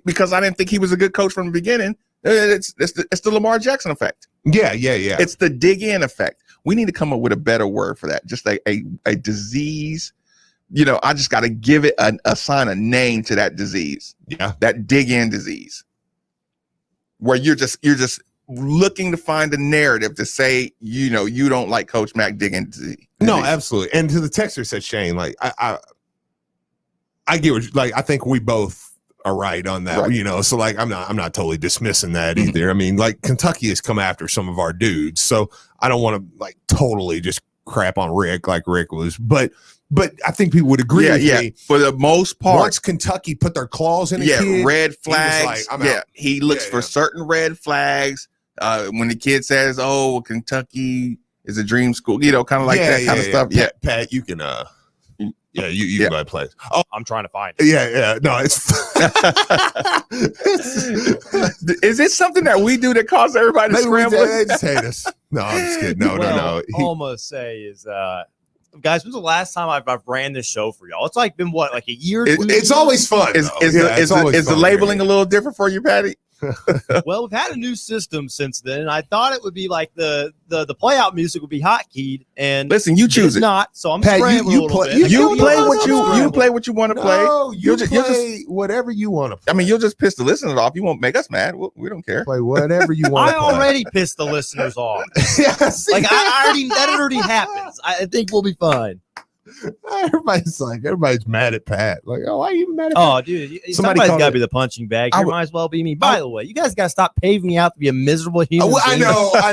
because I didn't think he was a good coach from the beginning. It's the Lamar Jackson effect. Yeah. It's the dig in effect. We need to come up with a better word for that. Just a disease. I just got to give it assign a name to that disease. Yeah. That dig in disease. Where you're just looking to find a narrative to say, you don't like Coach Mack digging disease. No, absolutely. And to the texter said Shane, like I get what I think we both are right on that, right. So like I'm not totally dismissing that either. I mean, like Kentucky has come after some of our dudes, so I don't want to like totally just crap on Rick like Rick was, but I think people would agree with me. For the most part, once Kentucky put their claws in a kid, red flags. He looks for certain red flags. When the kid says, "Oh, Kentucky is a dream school," kind of like that kind of stuff. Pat, you can you can go play. Oh, I'm trying to find it. Yeah. No, it's is it something that we do that causes everybody to scramble? They just hate us. No, I'm just kidding. No. Almost say is guys, when's the last time I've ran this show for y'all? It's like been like a year. It's always fun. Is the labeling a little different for you, Patty? Well, we've had a new system since then. And I thought it would be like the play out music would be hotkeyed. And listen, you choose it. Not. So I'm Pat, scrambling a little bit. You play what you want to play. No, You'll play just whatever you want to play. I mean, you'll just piss the listeners off. You won't make us mad. We don't care. Play whatever you want. I already pissed the listeners off. Like that already happens. I think we'll be fine. Everybody's mad at Pat. Like, oh, why are you mad at Pat? Oh, dude, somebody's got to be the punching bag. It might as well be me. By the way, you guys got to stop paving me out to be a miserable human. I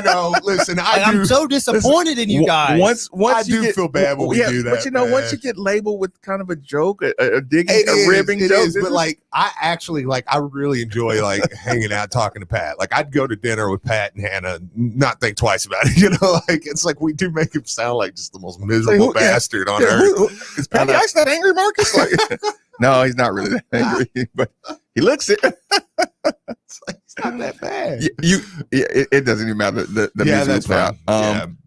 know. Listen, I'm so disappointed in you guys. Once you feel bad when we do that. But you know, once you get labeled with kind of a joke, a digging, a ribbing joke, but like I actually I really enjoy like hanging out, talking to Pat. Like I'd go to dinner with Pat and Hannah, not think twice about it. You know, like it's like we do make him sound like just the most miserable bastard on earth. Is Patty Ice that angry, Marcus? Like, no, he's not really that angry, but he looks it. It's not that bad. It doesn't even matter. The music out.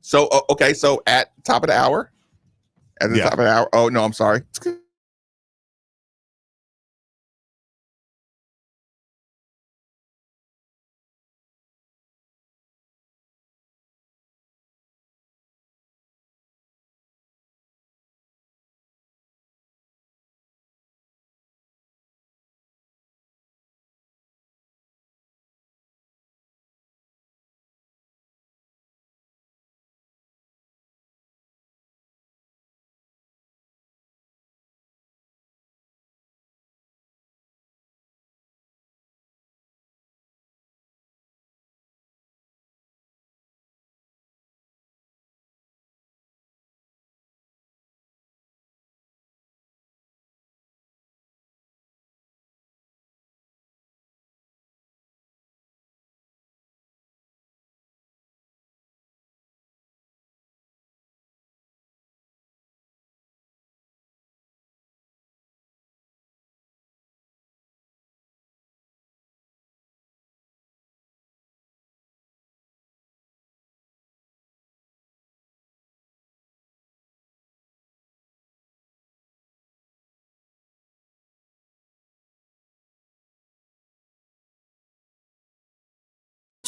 So okay, so at top of the hour, top of the hour. Oh no, I'm sorry.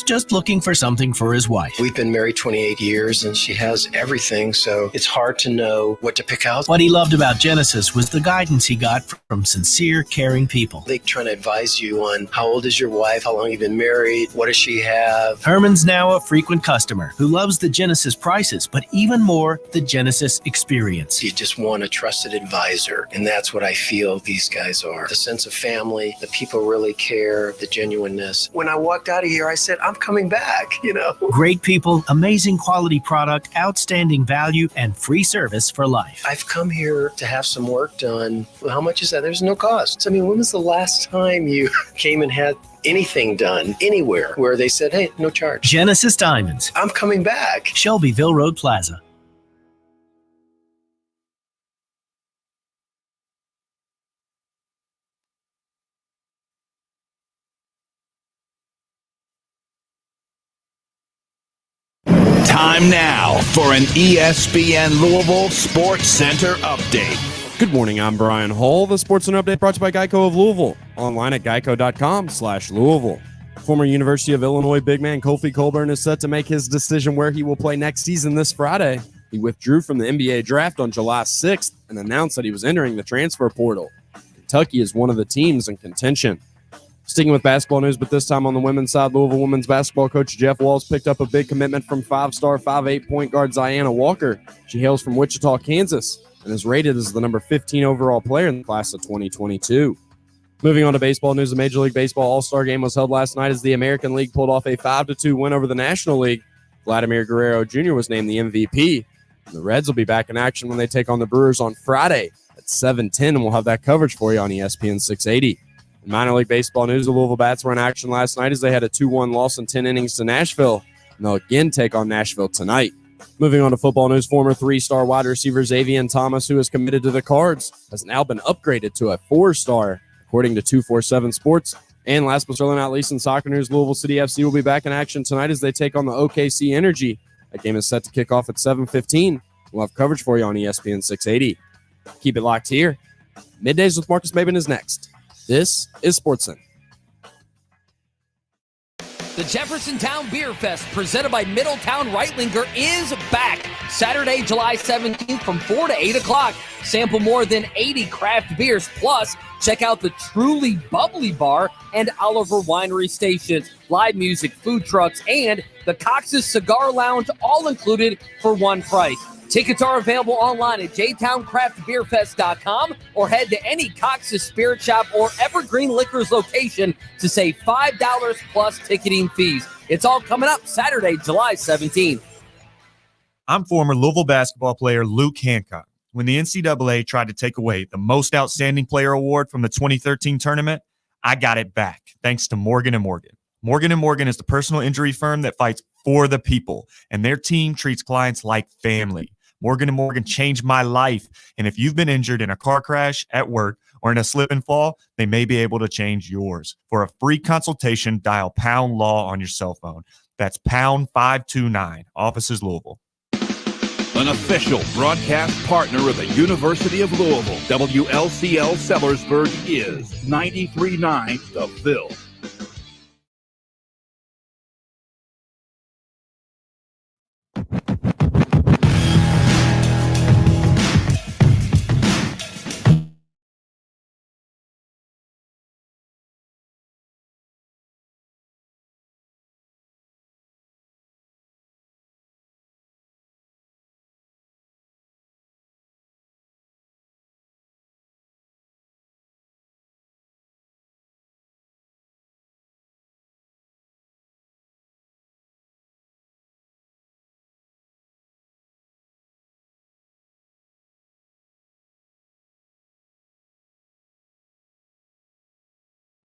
Just looking for something for his wife. We've been married 28 years and she has everything, so it's hard to know what to pick out. What he loved about Genesis was the guidance he got from sincere, caring people. They trying to advise you on how old is your wife, how long you've been married, what does she have. Herman's now a frequent customer who loves the Genesis prices, but even more, the Genesis experience. You just want a trusted advisor, and that's what I feel these guys are. The sense of family, the people really care, the genuineness. When I walked out of here, I said, I'm coming back, you know. Great people, amazing quality product, outstanding value, and free service for life. I've come here to have some work done. Well, how much is that? There's no cost. So, I mean, when was the last time you came and had anything done anywhere where they said, hey, no charge? Genesis Diamonds. I'm coming back. Shelbyville Road Plaza. Time now for an ESPN Louisville Sports Center update. Good morning, I'm Brian Hall. The Sports Center update brought to you by Geico of Louisville. Online at geico.com/Louisville. Former University of Illinois big man Kofi Cockburn is set to make his decision where he will play next season this Friday. He withdrew from the NBA draft on July 6th and announced that he was entering the transfer portal. Kentucky is one of the teams in contention. Sticking with basketball news, but this time on the women's side, Louisville women's basketball coach Jeff Walls picked up a big commitment from 5-star 5'8" point guard Ziana Walker. She hails from Wichita, Kansas, and is rated as the number 15 overall player in the class of 2022. Moving on to baseball news, the Major League Baseball All-Star Game was held last night as the American League pulled off a 5-2 win over the National League. Vladimir Guerrero Jr. was named the MVP. And the Reds will be back in action when they take on the Brewers on Friday at 7:10, and we'll have that coverage for you on ESPN 680. In minor league baseball news, the Louisville Bats were in action last night as they had a 2-1 loss in 10 innings to Nashville. And they'll again take on Nashville tonight. Moving on to football news, former 3-star wide receiver Xavier Thomas, who is committed to the Cards, has now been upgraded to a 4-star, according to 247 Sports. And last but certainly not least in soccer news, Louisville City FC will be back in action tonight as they take on the OKC Energy. That game is set to kick off at 7:15. We'll have coverage for you on ESPN 680. Keep it locked here. Middays with Marcus Maben is next. This is SportsCenter. The Jeffersontown Beer Fest, presented by Middletown Reitlinger, is back. Saturday, July 17th from 4 to 8 o'clock. Sample more than 80 craft beers. Plus, check out the Truly Bubbly Bar and Oliver Winery stations. Live music, food trucks, and the Cox's Cigar Lounge, all included for one price. Tickets are available online at jtowncraftbeerfest.com or head to any Cox's Spirit Shop or Evergreen Liquors location to save $5 plus ticketing fees. It's all coming up Saturday, July 17th. I'm former Louisville basketball player Luke Hancock. When the NCAA tried to take away the Most Outstanding Player Award from the 2013 tournament, I got it back thanks to Morgan & Morgan. Morgan & Morgan is the personal injury firm that fights for the people, and their team treats clients like family. Morgan & Morgan changed my life, and if you've been injured in a car crash, at work, or in a slip and fall, they may be able to change yours. For a free consultation, dial Pound Law on your cell phone. That's Pound 529, offices Louisville. An official broadcast partner of the University of Louisville, WLCL Sellersburg is 93.9 The Ville.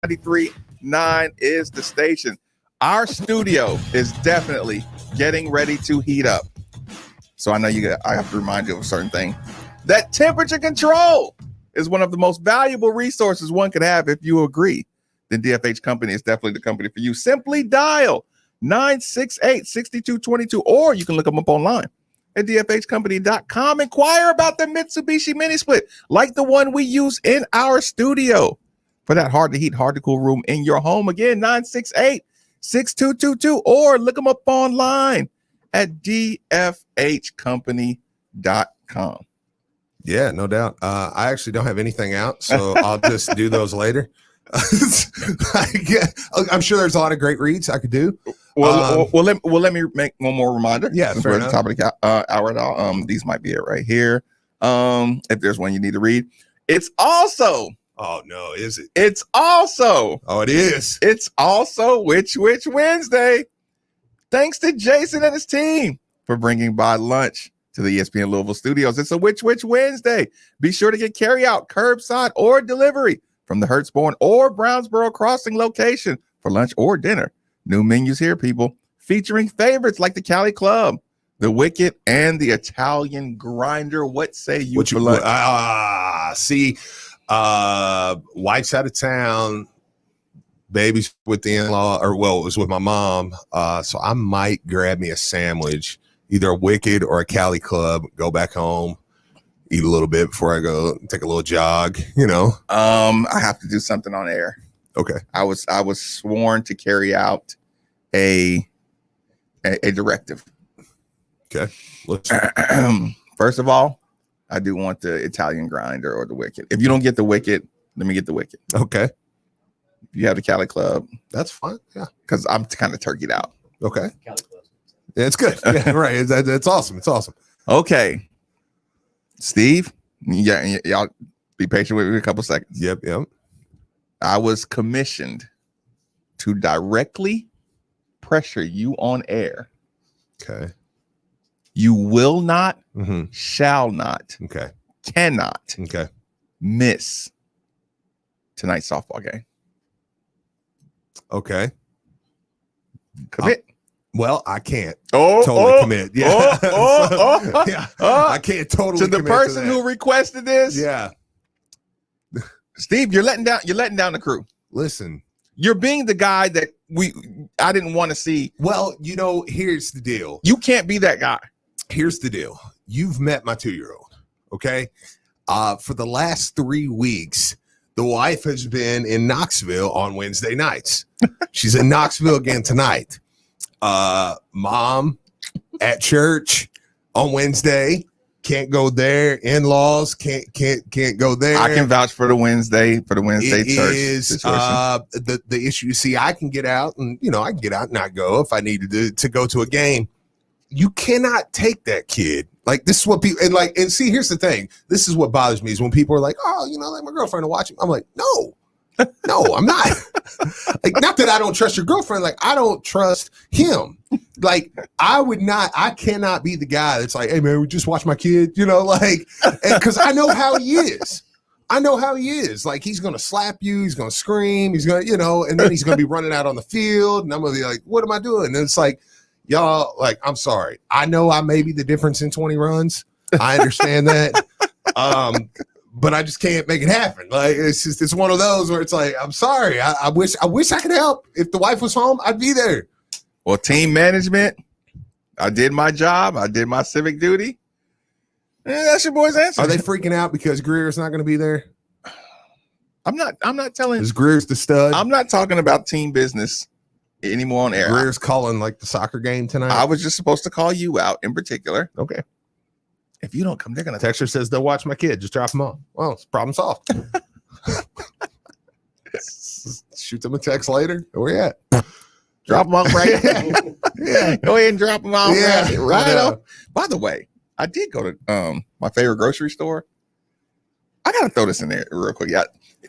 .9 is the station. Our studio is definitely getting ready to heat up. So I know I have to remind you of a certain thing. That temperature control is one of the most valuable resources one could have. If you agree, then DFH Company is definitely the company for you. Simply dial 968-6222, or you can look them up online at dfhcompany.com. Inquire about the Mitsubishi Mini Split, like the one we use in our studio, for that hard to heat, hard to cool room in your home. Again, 968-6222, or look them up online at dfhcompany.com. Yeah, no doubt. I actually don't have anything out, so I'll just do those later. I'm sure there's a lot of great reads I could do. Well, let me make one more reminder. Yeah, since we're at the top of the hour now. These might be it right here. If there's one you need to read, it's also. Oh no, is it? It's also. Oh, it is. It's also Which Wednesday. Thanks to Jason and his team for bringing by lunch to the ESPN Louisville studios. It's a Which Wednesday. Be sure to get carryout, curbside, or delivery from the Hertzborn or Brownsboro Crossing location for lunch or dinner. New menus here, people, featuring favorites like the Cali Club, the Wicked, and the Italian Grinder. What say you for lunch? Wife's out of town, baby's with the in-law, it was with my mom. So I might grab me a sandwich, either a Wicked or a Cali Club, go back home, eat a little bit before I go take a little jog, I have to do something on air. Okay. I was sworn to carry out a directive. Okay. First of all, I do want the Italian Grinder or the Wicked. If you don't get the Wicked, let me get the Wicked. Okay. If you have the Cali Club, that's fine. Yeah. Because I'm kind of turkeyed out. Okay. Yeah, it's good. Yeah, right. It's awesome. It's awesome. Okay. Steve, y'all be patient with me a couple seconds. Yep. I was commissioned to directly pressure you on air. Okay. You will not, shall not, cannot, miss tonight's softball game. Okay. Commit. Well, I can't totally commit. Yeah. I can't totally to the commit person to that. who requested this. Yeah. Steve, you're letting down the crew. Listen, you're being the guy that I didn't want to see. Well, here's the deal. You can't be that guy. Here's the deal. You've met my 2-year-old. Okay. For the last 3 weeks, The wife has been in Knoxville on Wednesday nights. She's in Knoxville again tonight. Mom at church on Wednesday. Can't go there. In-laws can't go there. I can vouch for the Wednesday church is situation. the issue. See, I can get out and I can get out and not go if I needed to go to a game. You cannot take that kid. Like, this is what people and see, here's the thing. This is what bothers me is when people are like, oh, like my girlfriend to watch him. I'm like, no, I'm not. Like, not that I don't trust your girlfriend. Like, I don't trust him. Like, I cannot be the guy that's like, hey man, we just watch my kid, because I know how he is. Like, he's going to slap you. He's going to scream. He's going to, and then he's going to be running out on the field. And I'm going to be like, what am I doing? And it's like, y'all, like, I'm sorry. I know I may be the difference in 20 runs. I understand that. But I just can't make it happen. Like, it's one of those where it's like, I'm sorry. I wish I could help. If the wife was home, I'd be there. Well, team management, I did my job. I did my civic duty. That's your boy's answer. Are they freaking out because Greer's not going to be there? I'm not telling. Is Greer's the stud? I'm not talking about team business anymore on air. Greer's calling like the soccer game tonight. I was just supposed to call you out in particular. Okay. If you don't come, they're gonna. Texter says they'll watch my kid. Just drop them off. Well, it's problem solved. Shoot them a text later. Where you at? Drop them off right now. Yeah. Go ahead and drop them off. Yeah. Right off. By the way, I did go to my favorite grocery store. I gotta throw this in there real quick. Yeah,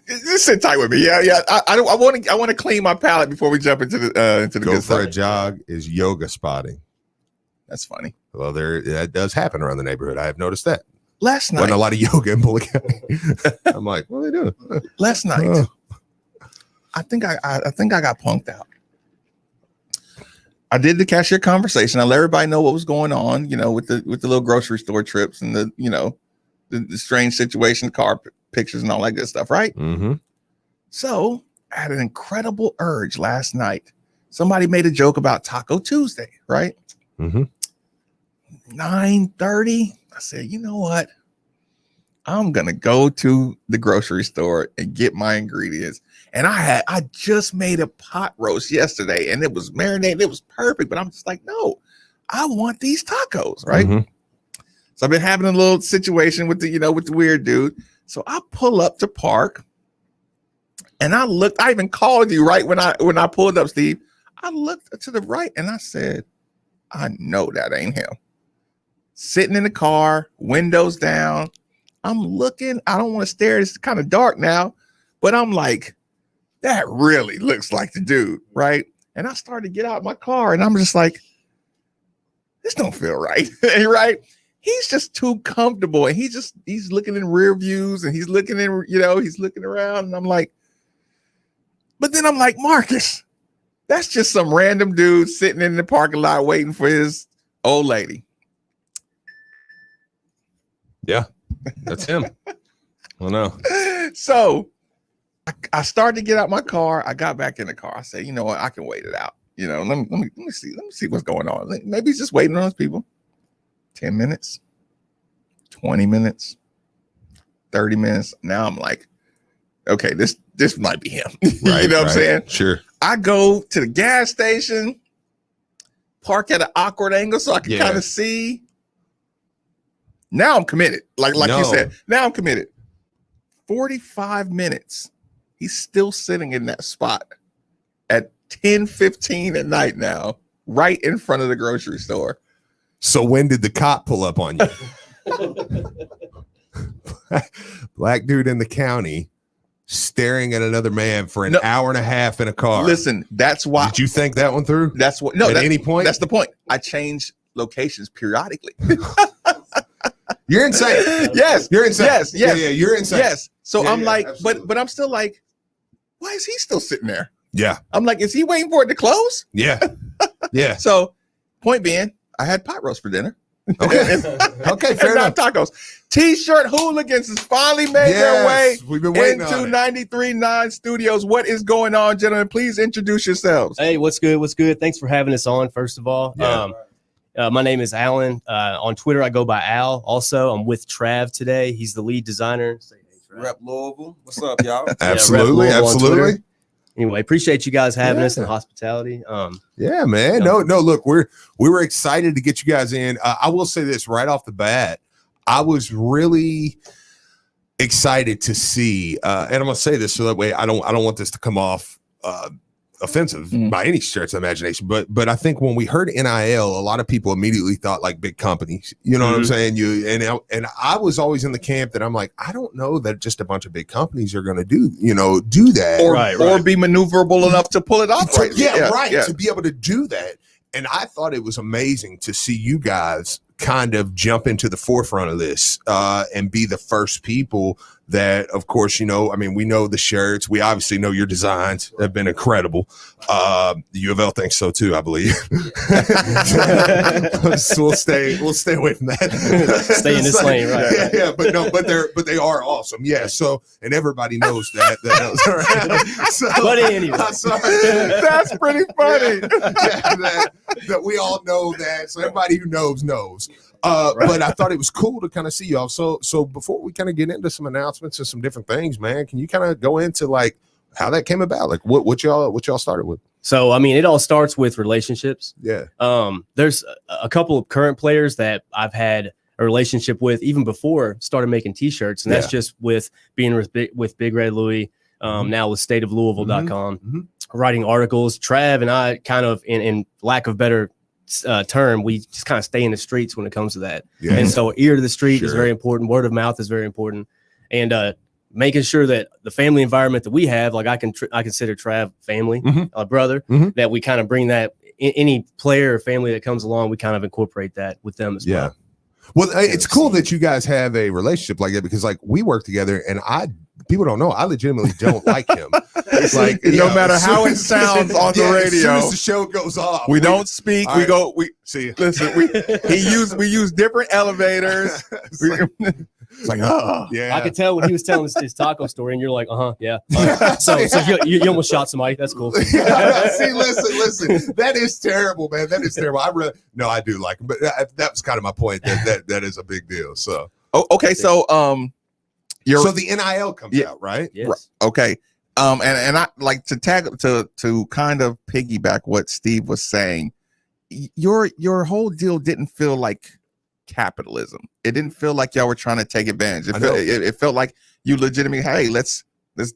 just sit tight with me. Yeah. I want to clean my palate before we jump into the Go good for stuff. a jog is yoga spotting. That's funny. Well, that does happen around the neighborhood. I have noticed that. Last night, wasn't a lot of yoga in Bullock County. I'm like, what are they doing? Last night, I think I got punked out. I did the cashier conversation. I let everybody know what was going on, with the little grocery store trips and the strange situation, car pictures and all that good stuff, right? Mm-hmm. So I had an incredible urge last night. Somebody made a joke about Taco Tuesday, right? Mm-hmm. 9:30. I said, you know what? I'm gonna go to the grocery store and get my ingredients. And I just made a pot roast yesterday and it was marinated. It was perfect, but I'm just like, no, I want these tacos, right? Mm-hmm. So I've been having a little situation with the weird dude. So I pull up to park and I even called you right when I pulled up, Steve. I looked to the right and I said, I know that ain't him. Sitting in the car, windows down. I'm looking. I don't want to stare. It's kind of dark now, but I'm like, that really looks like the dude, right? And I started to get out of my car and I'm just like, this don't feel right, right? He's just too comfortable and he's looking in rear views and he's looking in, he's looking around and I'm like, but then I'm like, Marcus, that's just some random dude sitting in the parking lot waiting for his old lady. Yeah, that's him. Oh no. So I started to get out my car. I got back in the car. I said, you know what? I can wait it out. Let me see what's going on. Maybe he's just waiting on those people. 10 minutes, 20 minutes, 30 minutes. Now I'm like, okay, this might be him. Right, you know what I'm saying? Sure. I go to the gas station, park at an awkward angle so I can kind of see. Now I'm committed. Like you said, now I'm committed. 45 minutes. He's still sitting in that spot at 10:15 at night now, right in front of the grocery store. So when did the cop pull up on you? Black dude in the county staring at another man for an hour and a half in a car. Listen, that's why. Did you think that one through? That's what. At any point? That's the point. I change locations periodically. You're insane. Yes. You're insane. Yes. Yeah, you're insane. Yes. So Yeah, I'm like, absolutely. but I'm still like, why is he still sitting there? Yeah. I'm like, is he waiting for it to close? Yeah. Yeah. So point being, I had pot roast for dinner. Okay. Okay, fair enough. Tacos. T-shirt hooligans has finally made their way we've been waiting into on it. 93.9 Studios. What is going on, gentlemen? Please introduce yourselves. Hey, what's good? What's good? Thanks for having us on, first of all. Yeah. My name is Alan. On Twitter, I go by Al. Also, I'm with Trav today. He's the lead designer. Rep Louisville. What's up, y'all? Absolutely, Rep Louisville on Twitter. absolutely. Anyway, appreciate you guys having us and hospitality. Yeah, man. No, look, we were excited to get you guys in. I will say this right off the bat. I was really excited to see, and I'm gonna say this so that way I don't want this to come off offensive by any stretch of imagination. But I think when we heard NIL, a lot of people immediately thought like big companies. You know what I'm saying? And I was always in the camp that I'm like, I don't know that just a bunch of big companies are gonna do that or be maneuverable enough to pull it off. To be able to do that. And I thought it was amazing to see you guys kind of jump into the forefront of this and be the first people that, of course, we know the shirts. We obviously know your designs have been incredible. The U of L thinks so too, I believe. So we'll stay away from that. Stay in this lane, right? Yeah, but they are awesome. Yeah. So, and everybody knows that. But anyway, that's pretty funny. That we all know that. So everybody who knows. But I thought it was cool to kind of see y'all. So before we kind of get into some announcements and some different things, man, can you kind of go into like how that came about? Like what y'all started with? So, I mean, it all starts with relationships. Yeah. There's a couple of current players that I've had a relationship with even before started making t-shirts. And that's just with being with Big Red Louie, now with stateoflouisville.com, writing articles. Trav and I kind of, in lack of better term, we just kind of stay in the streets when it comes to that. Yeah. And so ear to the street is very important. Word of mouth is very important. And making sure that the family environment that we have, like I consider Trav family, brother, that we kind of bring that any player or family that comes along, we kind of incorporate that with them as well. Well, it's cool that you guys have a relationship like that because like we work together and people don't know I legitimately don't like him. It's like no matter how it sounds on the radio, as soon as the show goes off, we don't speak. We see. Listen, we use different elevators. It's like, yeah. I could tell when he was telling his taco story, and you're like, yeah. So you almost shot somebody. That's cool. See, listen. That is terrible, man. That is terrible. I do like him, but that was kind of my point. That is a big deal. So, okay. So, so the NIL comes out, right? Yes. Okay. And I like to to kind of piggyback what Steve was saying. Your whole deal didn't feel like capitalism. It didn't feel like y'all were trying to take advantage. It felt like you legitimately, hey, let's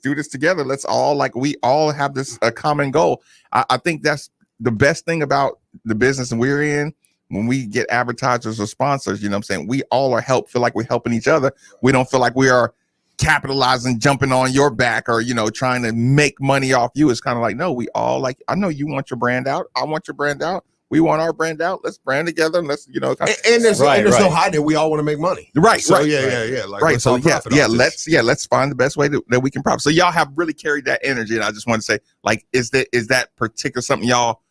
do this together. Let's all we all have this a common goal. I think that's the best thing about the business we're in. When we get advertisers or sponsors, you know what I'm saying? We all feel like we're helping each other. We don't feel like we are capitalizing, jumping on your back or, trying to make money off you. It's kind of like, no, we all I know you want your brand out. I want your brand out. We want our brand out. Let's brand together and let's, and there's no hiding it. We all want to make money. Right. So, right. Yeah. Right. So let's find the best way that we can profit. So y'all have really carried that energy. And I just want to say, is that particular something y'all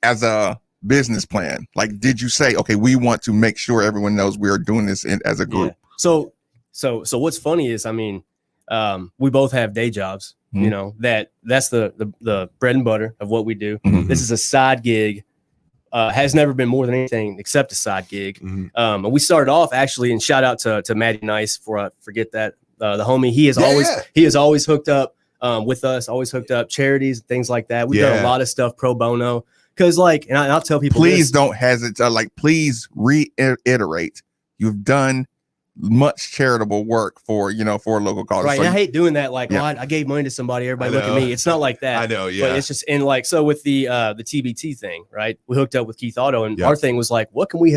as a business plan? Did you say, okay, we want to make sure everyone knows we are doing this as a group? Yeah. So what's funny is, we both have day jobs, that's the bread and butter of what we do. This is a side gig. Has never been more than anything except a side gig. And we started off actually, and shout out to Matty Nice for I forget that the homie. He has always hooked up with us, always hooked up charities and things like that. We've done a lot of stuff pro bono because and I'll tell people, please don't hesitate. Please reiterate. You've done much charitable work for for a local cause. Right. So and I hate doing that. I gave money to somebody, everybody look at me. It's not like that. I know, yeah. But it's just so with the TBT thing, right? We hooked up with Keith Otto and our thing was what can we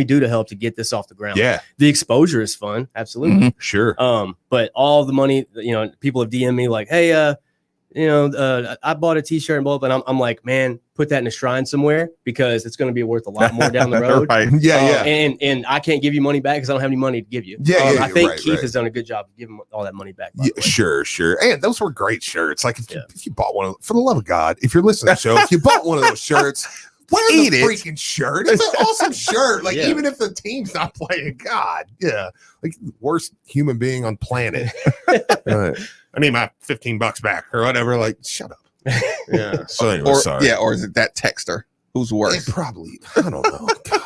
do to help to get this off the ground? Yeah. The exposure is fun, absolutely. Sure. But all the money, people have DM'd me hey, I bought a t-shirt and blah, and I'm like, man, put that in a shrine somewhere because it's going to be worth a lot more down the road. Right. And I can't give you money back because I don't have any money to give you. I think Keith has done a good job of giving all that money back. Sure. And those were great shirts. If you bought one, for the love of God, if you're listening to the show, if you bought one of those shirts, wear the freaking shirt. It's an awesome shirt. Even if the team's not playing, God, yeah. Worst human being on planet. I need my $15 back or whatever. Shut up. Yeah. So anyway, sorry. Or is it that texter who's worse? Probably. I don't know. God.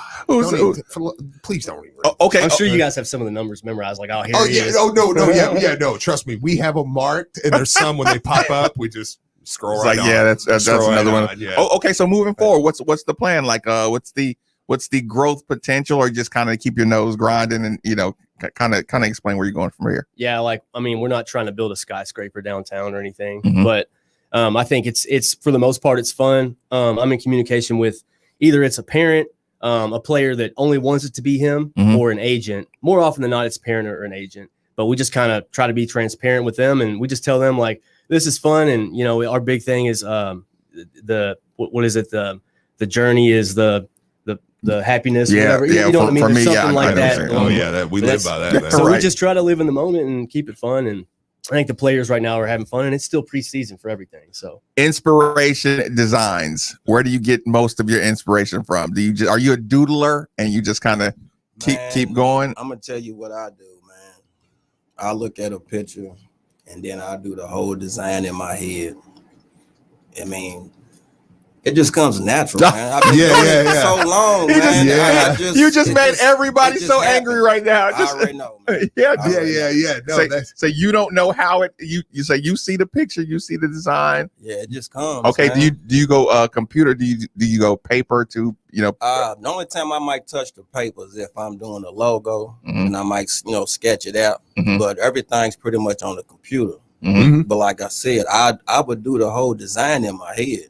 Please don't even. Okay. I'm sure you guys have some of the numbers memorized. Like, oh, here Oh he yeah. is. Oh no. No. Trust me, we have them marked, and there's some when they pop up, we just scroll It's right like, on. yeah, that's Scroll right another one. on, yeah. Oh, okay. So moving forward, what's the plan? Like, what's the growth potential, or just kind of keep your nose grinding and kind of explain where you're going from here? Yeah, like I mean, we're not trying to build a skyscraper downtown or anything, Mhm. but I think it's for the most part it's fun. I'm in communication with either it's a parent, a player that only wants it to be him, Mhm. or an agent. More often than not, it's a parent or an agent. But we just kind of try to be transparent with them, and we just tell them like this is fun, and our big thing is what is it the journey is the happiness, Yeah, whatever. yeah, You know what I for mean? There's me, yeah, something I like know what that. you're saying. Oh yeah, we So live that's- by that. Man. So Right. we just try to live in the moment and keep it fun. And I think the players right now are having fun, and it's still preseason for everything. So Inspiration designs. Where do you get most of your inspiration from? Are you a doodler and you just kind of keep going? I'm gonna tell you what I do, man. I look at a picture and then I do the whole design in my head. I mean, it just comes natural, man. I've been doing it for so long, man. You just made everybody so angry right now. I already know, man. Yeah. No, so you don't know how it. You say you see the picture, you see the design. Yeah, it just comes. Okay, man. do you go computer? Do you go paper to The only time I might touch the paper is if I'm doing a logo, Mhm. and I might sketch it out. Mhm. But everything's pretty much on the computer. Mhm. But like I said, I would do the whole design in my head,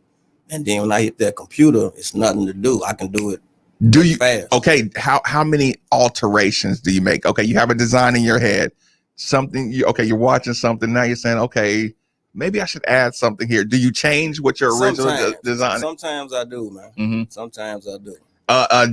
and then when I hit that computer, it's nothing to do. I can do it. Do you fast? Okay, how many alterations do you make? Okay, you have a design in your head, something. You're watching something now. You're saying, okay, maybe I should add something here. Do you change what your original design? Sometimes I do, man. Mhm. Sometimes I do.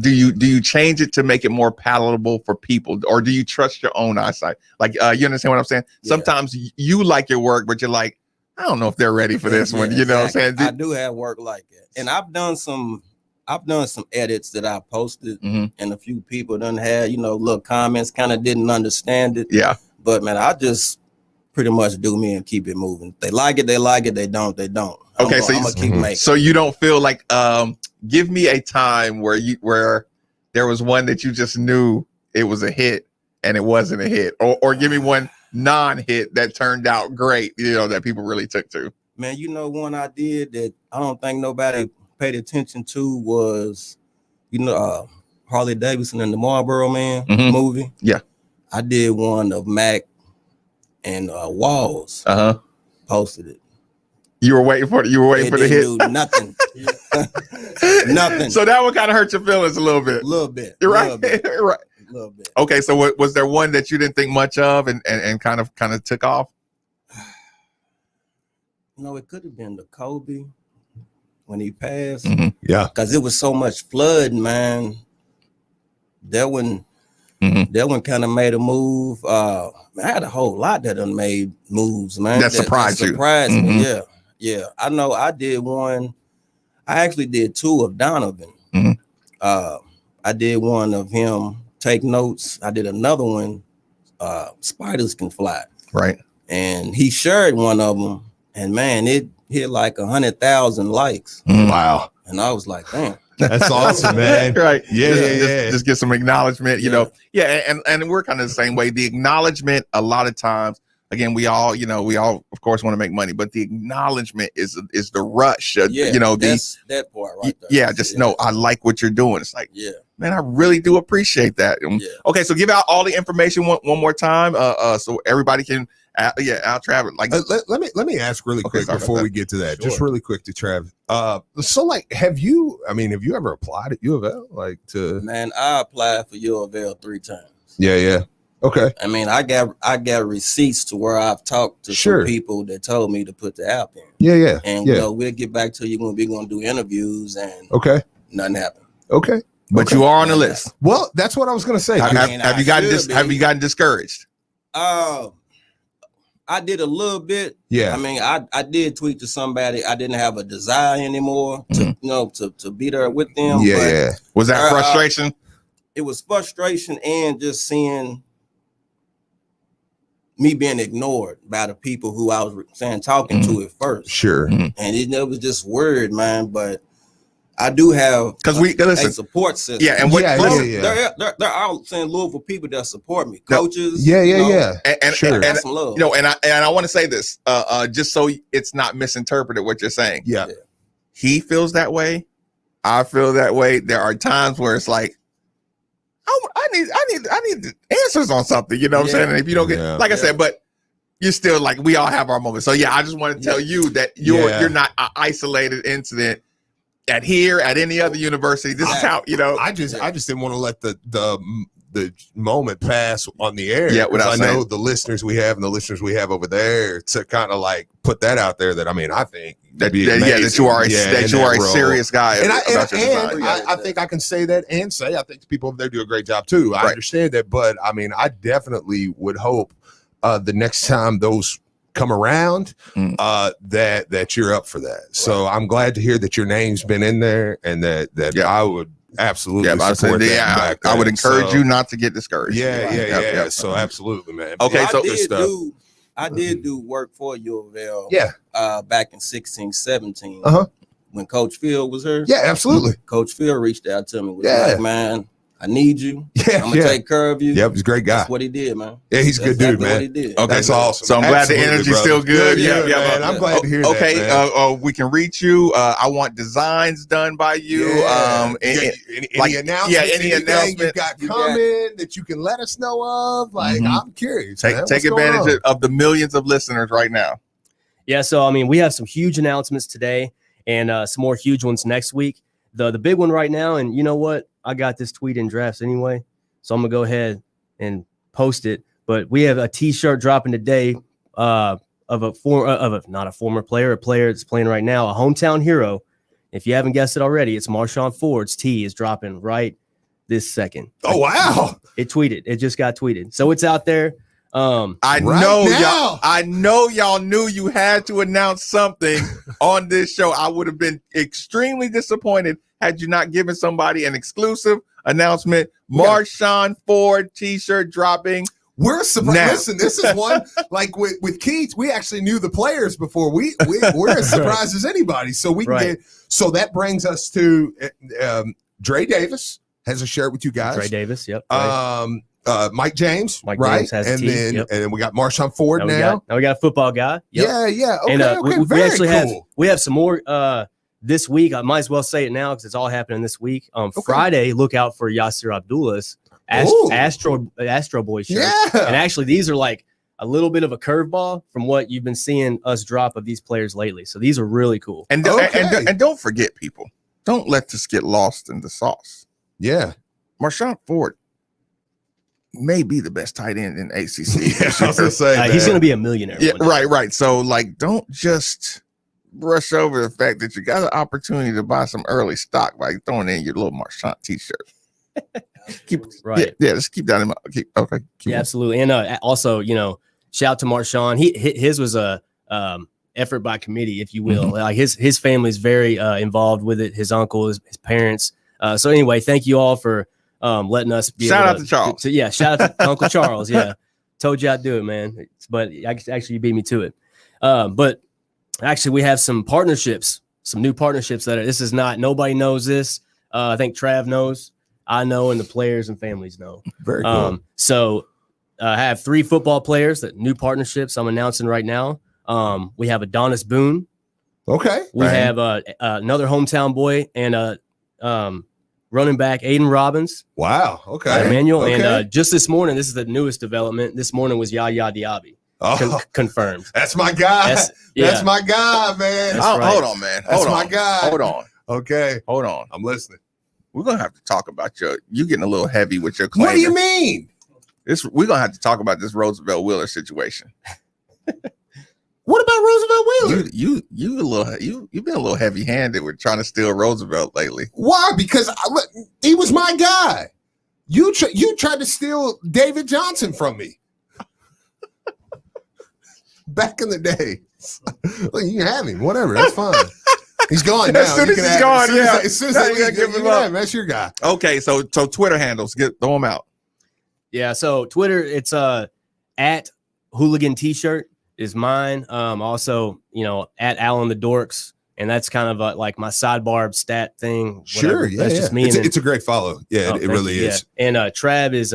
Do you change it to make it more palatable for people, or do you trust your own eyesight? Like, you understand what I'm saying? Yeah. Sometimes you like your work, but you're like, I don't know if they're ready for this one. You know what I'm saying? I do have work like that, and I've done some edits that I posted, Mhm. and a few people done had little comments, kind of didn't understand it. Yeah. But man, I just pretty much do me and keep it moving. They like it, they like it. They don't, they don't. Okay, I'm gonna keep making. So you don't feel like give me a time where there was one that you just knew it was a hit and it wasn't a hit, or give me one non-hit that turned out great, that people really took to. Man, one I did that I don't think nobody paid attention to was, Harley Davidson and the Marlboro Man Mhm. movie. Yeah. I did one of Mac and Walls. Posted it. You were waiting for the hit. Do nothing. Nothing. So that one kind of hurt your feelings a little bit. A little bit. You're right. Little bit. Right. A little bit. Okay, so was there one that you didn't think much of and kind of took off? It could have been the Kobe when he passed. Mhm. Yeah. Because it was so much flood, man. That one kind of made a move. I had a whole lot that done made moves, man. That surprised you. Surprised me. Mhm. Yeah. Yeah. I know I did one. I actually did two of Donovan. Mhm. I did one of him take notes. I did another one. Spiders Can Fly. Right. And he shared one of them. And man, it hit like 100,000 likes. Wow. And I was like, damn. That's awesome, man. Right. Yeah. Just get some acknowledgement, Yeah, and we're kind of the same way. The acknowledgement, a lot of times, again, we all of course want to make money, but the acknowledgement is the rush. That's that part right there. Yeah, just know I like what you're doing. It's like, yeah, man, I really do appreciate that. Okay, so give out all the information one more time, so everybody can, out Travis. Like, let me ask really quick sorry before about we that. get to that. Sure. Just really quick to Travis. So like, have you ever applied at U of L? Like to? Man, I applied for U of L 3 times. Yeah. Okay. I mean, I got receipts to where I've talked to some people that told me to put the app in. Yeah. And we'll get back to you when we're gonna do interviews, and nothing happened. Okay. But you are on the list. Well, that's what I was gonna say. Have you gotten discouraged? I did a little bit. Yeah. I mean, I did tweet to somebody. I didn't have a desire anymore to be there with them. Yeah. Was that frustration? It was frustration and just seeing me being ignored by the people who I was talking to at first. Sure. And it was just weird, man. But I do have because we a listen support system. Yeah, and what there are saying Louisville people that support me, coaches. And sure. and Some love. you know, and I want to say this, just so it's not misinterpreted what you're saying. Yeah, he feels that way. I feel that way. There are times where it's like, I need answers on something. You know what I'm saying? And if you don't get, like I said, but you're still like, we all have our moments. So yeah, I just want to tell you that you're not an isolated incident at any other university. This is how, you know. I just didn't want to let the moment pass on the air. Yeah, I know the listeners we have and the listeners we have over there to kind of like put that out there. That I think that you are a serious guy. And I think I can say that and say I think the people over there do a great job too. I understand that, but I definitely would hope the next time those come around that you're up for that. So I'm glad to hear that your name's been in there and that I would absolutely support that. I would encourage you not to get discouraged. So absolutely, man. Okay, so I did do work for U of L. Back in 16-17. When Coach Field was here. Yeah, absolutely. Coach Field reached out to me. Was like, man, I need you. I'm gonna take care of you. Yep, he's a great guy. That's what he did, man. Yeah, he's a good dude, man. What he did. Okay, that's awesome. So I'm glad the energy's still good. Man, I'm glad to hear that. Okay, we can reach you. I want designs done by you. Any announcements? Yeah, any announcement you got coming that you can let us know of? Like, I'm curious. Take advantage of the millions of listeners right now. Yeah, so we have some huge announcements today and some more huge ones next week. The big one right now, and you know what? I got this tweet in drafts anyway, so I'm gonna go ahead and post it. But we have a T-shirt dropping today of not a former player, a player that's playing right now, a hometown hero. If you haven't guessed it already, it's Marshawn Ford's tee is dropping right this second. Oh wow! It tweeted. It just got tweeted, so it's out there. I know y'all knew you had to announce something on this show. I would have been extremely disappointed had you not given somebody an exclusive announcement. Marshawn Ford T-shirt dropping. We're surprised. Listen, this is one like with Keith. We actually knew the players before. We're as surprised as anybody. So we can get. So that brings us to Dre Davis has a shirt with you guys. Dre Davis, yep. Mike James, Mike right? James has a tee, and then we got Marshawn Ford now. We got a football guy. Yep. Yeah. Okay, and we actually cool. have some more this week. I might as well say it now because it's all happening this week. Friday, look out for Yasser Abdullah's Astro Boy shirt. Yeah. And actually, these are like a little bit of a curveball from what you've been seeing us drop of these players lately. So these are really cool. And don't forget, people, don't let this get lost in the sauce. Yeah. Marshawn Ford may be the best tight end in ACC. He's going to be a millionaire. Yeah, right. So, like, don't just brush over the fact that you got an opportunity to buy some early stock by throwing in your little Marshawn T-shirt. Just keep that in mind. Absolutely. And also, shout out to Marshawn. His was a effort by committee, if you will. Like his family is very involved with it. His uncle, his parents. So anyway, thank you all for letting us be shout out to Charles. Shout out to Uncle Charles. Yeah, told you I'd do it, man. But actually, you beat me to it. But actually, we have some partnerships, some new partnerships this is not. Nobody knows this. I think Trav knows. I know, and the players and families know. Very cool. So I have 3 football players that new partnerships I'm announcing right now. We have Adonis Boone. Okay. We have another hometown boy and running back Aiden Robbins. Wow. Okay. Emmanuel. Okay. And just this morning, this is the newest development. This morning was Yaya Diaby. Confirmed. That's my guy. That's my guy, man. Hold on, man. That's my guy. Hold on. Okay. Hold on. I'm listening. We're gonna have to talk about you getting a little heavy with your claim. What do you mean? We're gonna have to talk about this Roosevelt Wheeler situation. What about Roosevelt Wheeler? You've been a little heavy handed with trying to steal Roosevelt lately. Why? Because he was my guy. You tried to steal David Johnson from me back in the day. Well, you can have him, whatever. That's fine. He's gone now. As soon as he's gone, as soon as they leave, give him up. That's your guy. Okay, so Twitter handles, throw them out. Yeah, so Twitter, it's at Hooligan T-shirt is mine. Also, at Alan the Dorks And that's kind of like my sidebar stat thing. Sure, whatever. yeah, That's just me. It's a great follow. Yeah, it really is. Yeah. And Trav is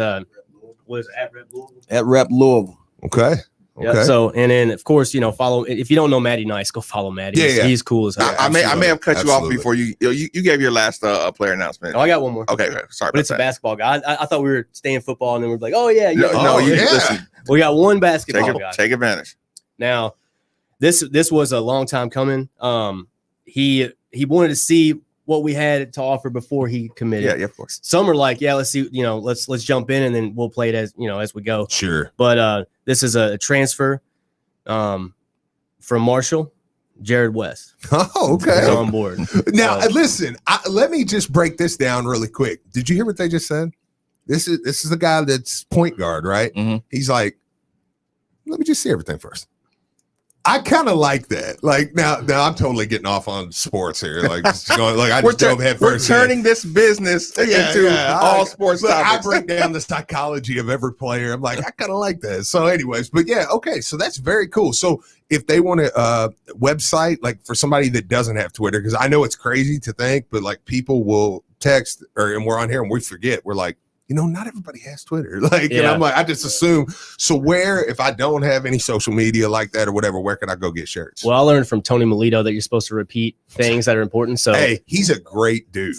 was at Rep Louisville. At Rep Louisville. Okay. Yeah, so and then of course follow. If you don't know Matty Nice, go follow Matty. He's cool as hell. I may have cut you off before you gave your last player announcement. Oh, I got one more. Okay, sorry, but it's a basketball guy. I thought we were staying football, and then we're like, oh yeah, listen. We got one basketball guy. Take advantage. Now, this was a long time coming. He wanted to see what we had to offer before he committed. Yeah, of course. Some are like, let's see, let's jump in and then we'll play it as we go. Sure. But this is a transfer from Marshall, Jared West. Oh, okay. He's on board. Now, listen, let me just break this down really quick. Did you hear what they just said? This is the guy that's point guard, right? Mm-hmm. He's like, let me just see everything first. I kind of like that. Like now I'm totally getting off on sports here. Like just going, like I just dove head first. We're turning this business into all sports topics. I break down the psychology of every player. I'm like, I kind of like that. So, anyways, but yeah, okay. So that's very cool. So if they want a website, like for somebody that doesn't have Twitter, because I know it's crazy to think, but like people will text and we're on here and we forget. We're like, not everybody has Twitter. And I'm like, I just assume. So if I don't have any social media like that or whatever, where can I go get shirts? Well, I learned from Tony Melito that you're supposed to repeat things that are important. So hey, he's a great dude.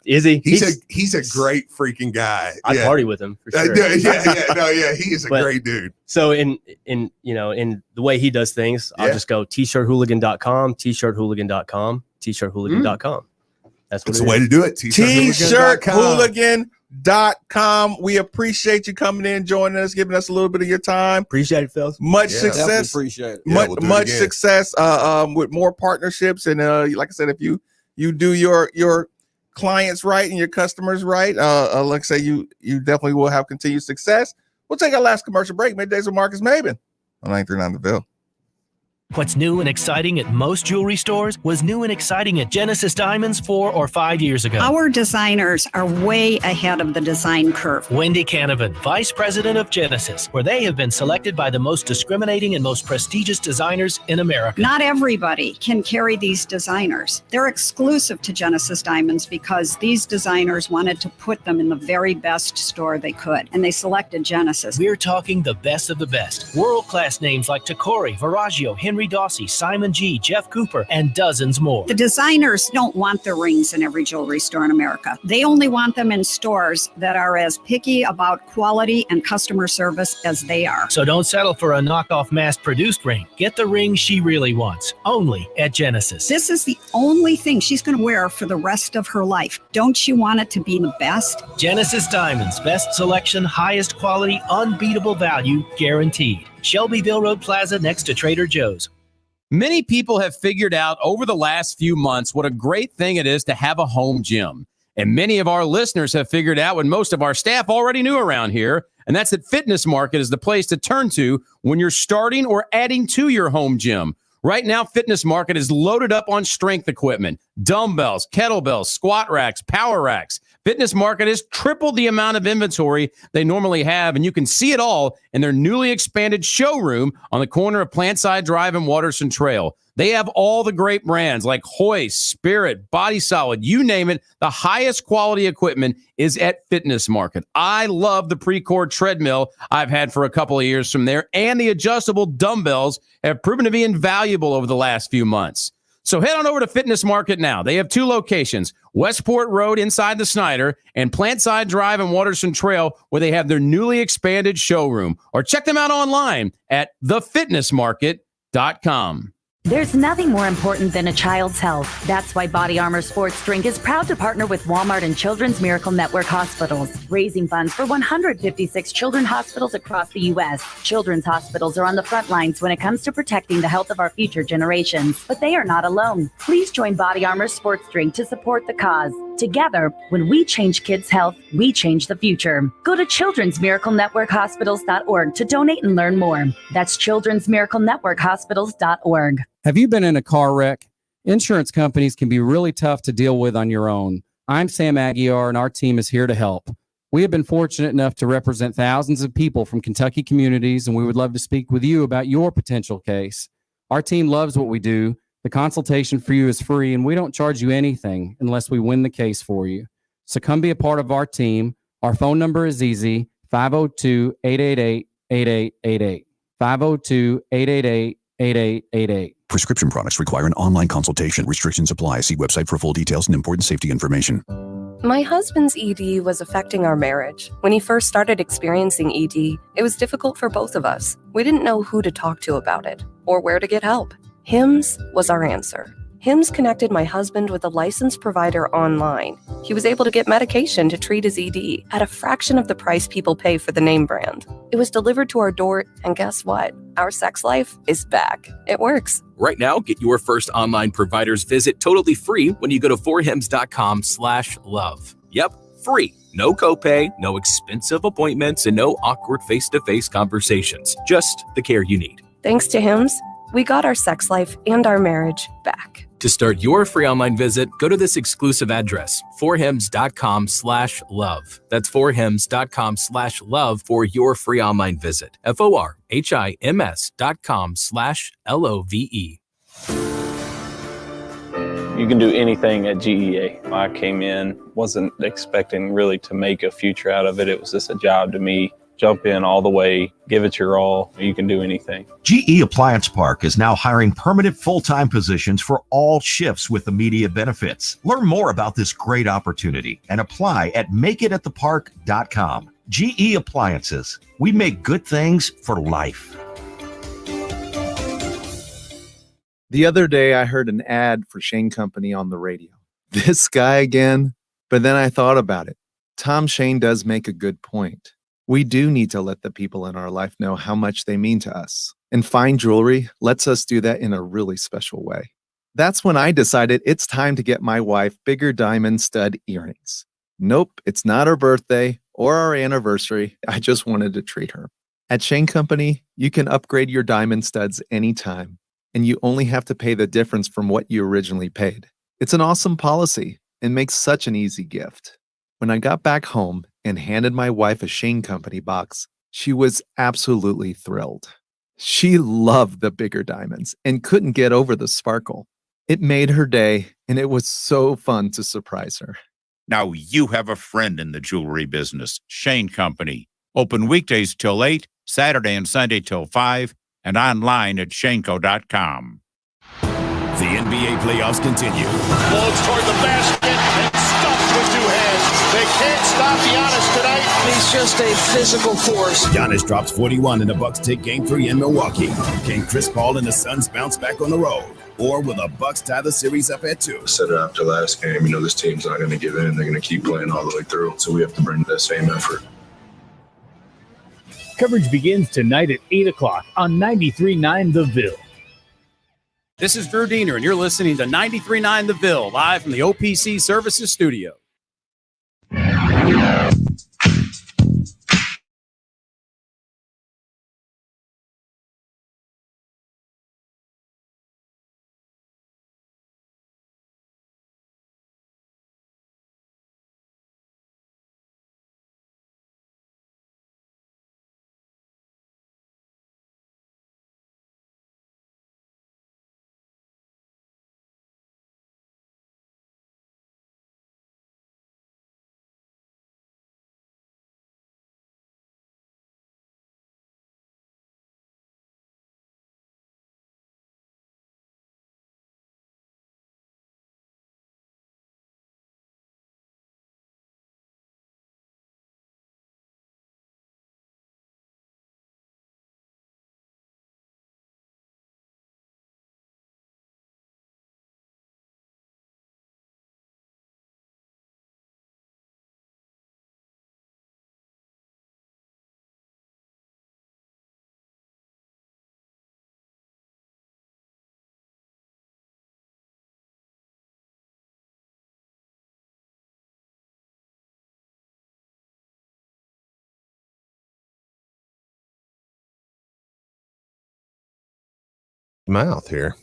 Is he? He's a great freaking guy. I party with him for sure. He is a great dude. So in the way he does things, I'll just go t-shirthooligan.com, t-shirthooligan.com, t-shirthooligan.com. That's the way to do it. T-shirthooligan.com. We appreciate you coming in, joining us, giving us a little bit of your time. Appreciate it, fellas. Much success. Appreciate it. Much success with more partnerships. And like I said, if you do your clients right and your customers right, like I say, you definitely will have continued success. We'll take our last commercial break. Middays with Marcus Maben on 939 The Ville. What's new and exciting at most jewelry stores was new and exciting at Genesis Diamonds 4 or 5 years ago. Our designers are way ahead of the design curve. Wendy Canavan, Vice President of Genesis, where they have been selected by the most discriminating and most prestigious designers in America. Not everybody can carry these designers. They're exclusive to Genesis Diamonds because these designers wanted to put them in the very best store they could, and they selected Genesis. We're talking the best of the best. World-class names like Tacori, Viraggio, Henry Dawsey, Simon G., Jeff Cooper, and dozens more. The designers don't want their rings in every jewelry store in America. They only want them in stores that are as picky about quality and customer service as they are. So don't settle for a knockoff mass-produced ring. Get the ring she really wants, only at Genesis. This is the only thing she's going to wear for the rest of her life. Don't you want it to be the best? Genesis Diamonds, best selection, highest quality, unbeatable value, guaranteed. Shelbyville Road Plaza next to Trader Joe's. Many people have figured out over the last few months what a great thing it is to have a home gym. And many of our listeners have figured out what most of our staff already knew around here, and that's that Fitness Market is the place to turn to when you're starting or adding to your home gym. Right now, Fitness Market is loaded up on strength equipment, dumbbells, kettlebells, squat racks, power racks. Fitness Market has tripled the amount of inventory they normally have, and you can see it all in their newly expanded showroom on the corner of Plantside Drive and Waterson Trail. They have all the great brands like Hoist, Spirit, Body Solid, you name it. The highest quality equipment is at Fitness Market. I love the Precord treadmill I've had for a couple of years from there, and the adjustable dumbbells have proven to be invaluable over the last few months. So head on over to Fitness Market now. They have two locations, Westport Road inside the Snyder and Plantside Drive and Waterson Trail, where they have their newly expanded showroom. Or check them out online at thefitnessmarket.com. There's nothing more important than a child's health. That's why Body Armor Sports Drink is proud to partner with Walmart and Children's Miracle Network Hospitals, raising funds for 156 children's hospitals across the U.S. Children's hospitals are on the front lines when it comes to protecting the health of our future generations. But they are not alone. Please join Body Armor Sports Drink to support the cause. Together, when we change kids' health, we change the future. Go to childrensmiraclenetworkhospitals.org to donate and learn more. That's childrensmiraclenetworkhospitals.org. Have you been in a car wreck? Insurance companies can be really tough to deal with on your own. I'm Sam Aguiar, and our team is here to help. We have been fortunate enough to represent thousands of people from Kentucky communities, and we would love to speak with you about your potential case. Our team loves what we do, The consultation for you is free, and we don't charge you anything unless we win the case for you. So come be a part of our team. Our phone number is easy, 502-888-8888. 502-888-8888. Prescription products require an online consultation. Restrictions apply. See website for full details and important safety information. My husband's ED was affecting our marriage. When he first started experiencing ED, it was difficult for both of us. We didn't know who to talk to about it or where to get help. HIMS was our answer. HIMS connected my husband with a licensed provider online. He was able to get medication to treat his ED at a fraction of the price people pay for the name brand. It was delivered to our door, and guess what? Our sex life is back. It works. Right now, get your first online provider's visit totally free when you go to forhims.com/love. Yep, free. No copay, no expensive appointments, and no awkward face-to-face conversations. Just the care you need. Thanks to HIMS, we got our sex life and our marriage back. To start your free online visit, go to this exclusive address, forhims.com/love. That's forhims.com/love for your free online visit. forhims.com/LOVE. You can do anything at GEA. I came in, wasn't expecting really to make a future out of it. It was just a job to me. Jump in all the way, give it your all. You can do anything. GE Appliance Park is now hiring permanent full-time positions for all shifts with immediate benefits. Learn more about this great opportunity and apply at makeitathepark.com. GE Appliances. We make good things for life. The other day, I heard an ad for Shane Company on the radio. This guy again? But then I thought about it. Tom Shane does make a good point. We do need to let the people in our life know how much they mean to us. And fine jewelry lets us do that in a really special way. That's when I decided it's time to get my wife bigger diamond stud earrings. Nope, it's not her birthday or our anniversary. I just wanted to treat her. At Shane Company, you can upgrade your diamond studs anytime, and you only have to pay the difference from what you originally paid. It's an awesome policy and makes such an easy gift. When I got back home and handed my wife a Shane Company box, she was absolutely thrilled. She loved the bigger diamonds and couldn't get over the sparkle. It made her day, and it was so fun to surprise her. Now you have a friend in the jewelry business, Shane Company. Open weekdays till 8, Saturday and Sunday till 5, and online at shaneco.com. The NBA playoffs continue. Floats toward the basket and stuffed with two hands. They can't stop Giannis tonight. He's just a physical force. Giannis drops 41 and the Bucks take Game 3 in Milwaukee. Can Chris Paul and the Suns bounce back on the road? Or will the Bucks tie the series up at 2? I said it after last game, this team's not going to give in. They're going to keep playing all the way through. So we have to bring that same effort. Coverage begins tonight at 8 o'clock on 93.9 The Ville. This is Drew Diener, and you're listening to 93.9 The Ville, live from the OPC Services Studio. Mouth here.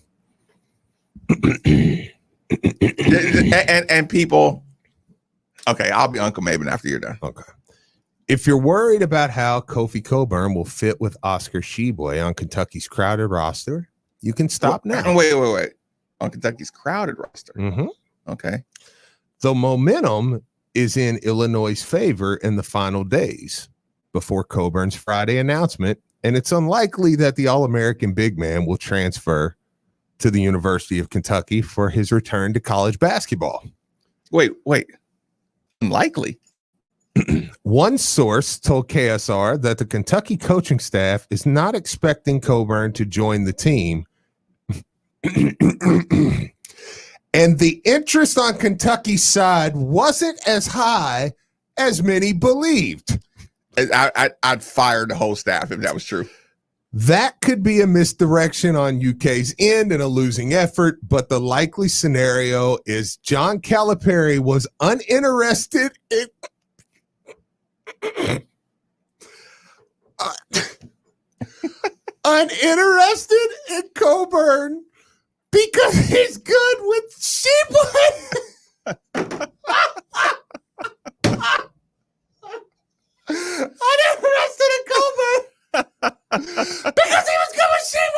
and people, okay, I'll be Uncle Maven after you're done. Okay. If you're worried about how Kofi Coburn will fit with Oscar Sheboy on Kentucky's crowded roster, you can stop now. Wait. on Kentucky's crowded roster. Mm-hmm. Okay. The momentum is in Illinois' favor in the final days before Coburn's Friday announcement, and it's unlikely that the All-American big man will transfer to the University of Kentucky for his return to college basketball. Wait. Unlikely. One source told KSR that the Kentucky coaching staff is not expecting Coburn to join the team. And the interest on Kentucky's side wasn't as high as many believed. I'd fire the whole staff if that was true. That could be a misdirection on UK's end and a losing effort, but the likely scenario is John Calipari was uninterested in Coburn because he's good with sheep. Uninterested in Coburn because he was good with sheep.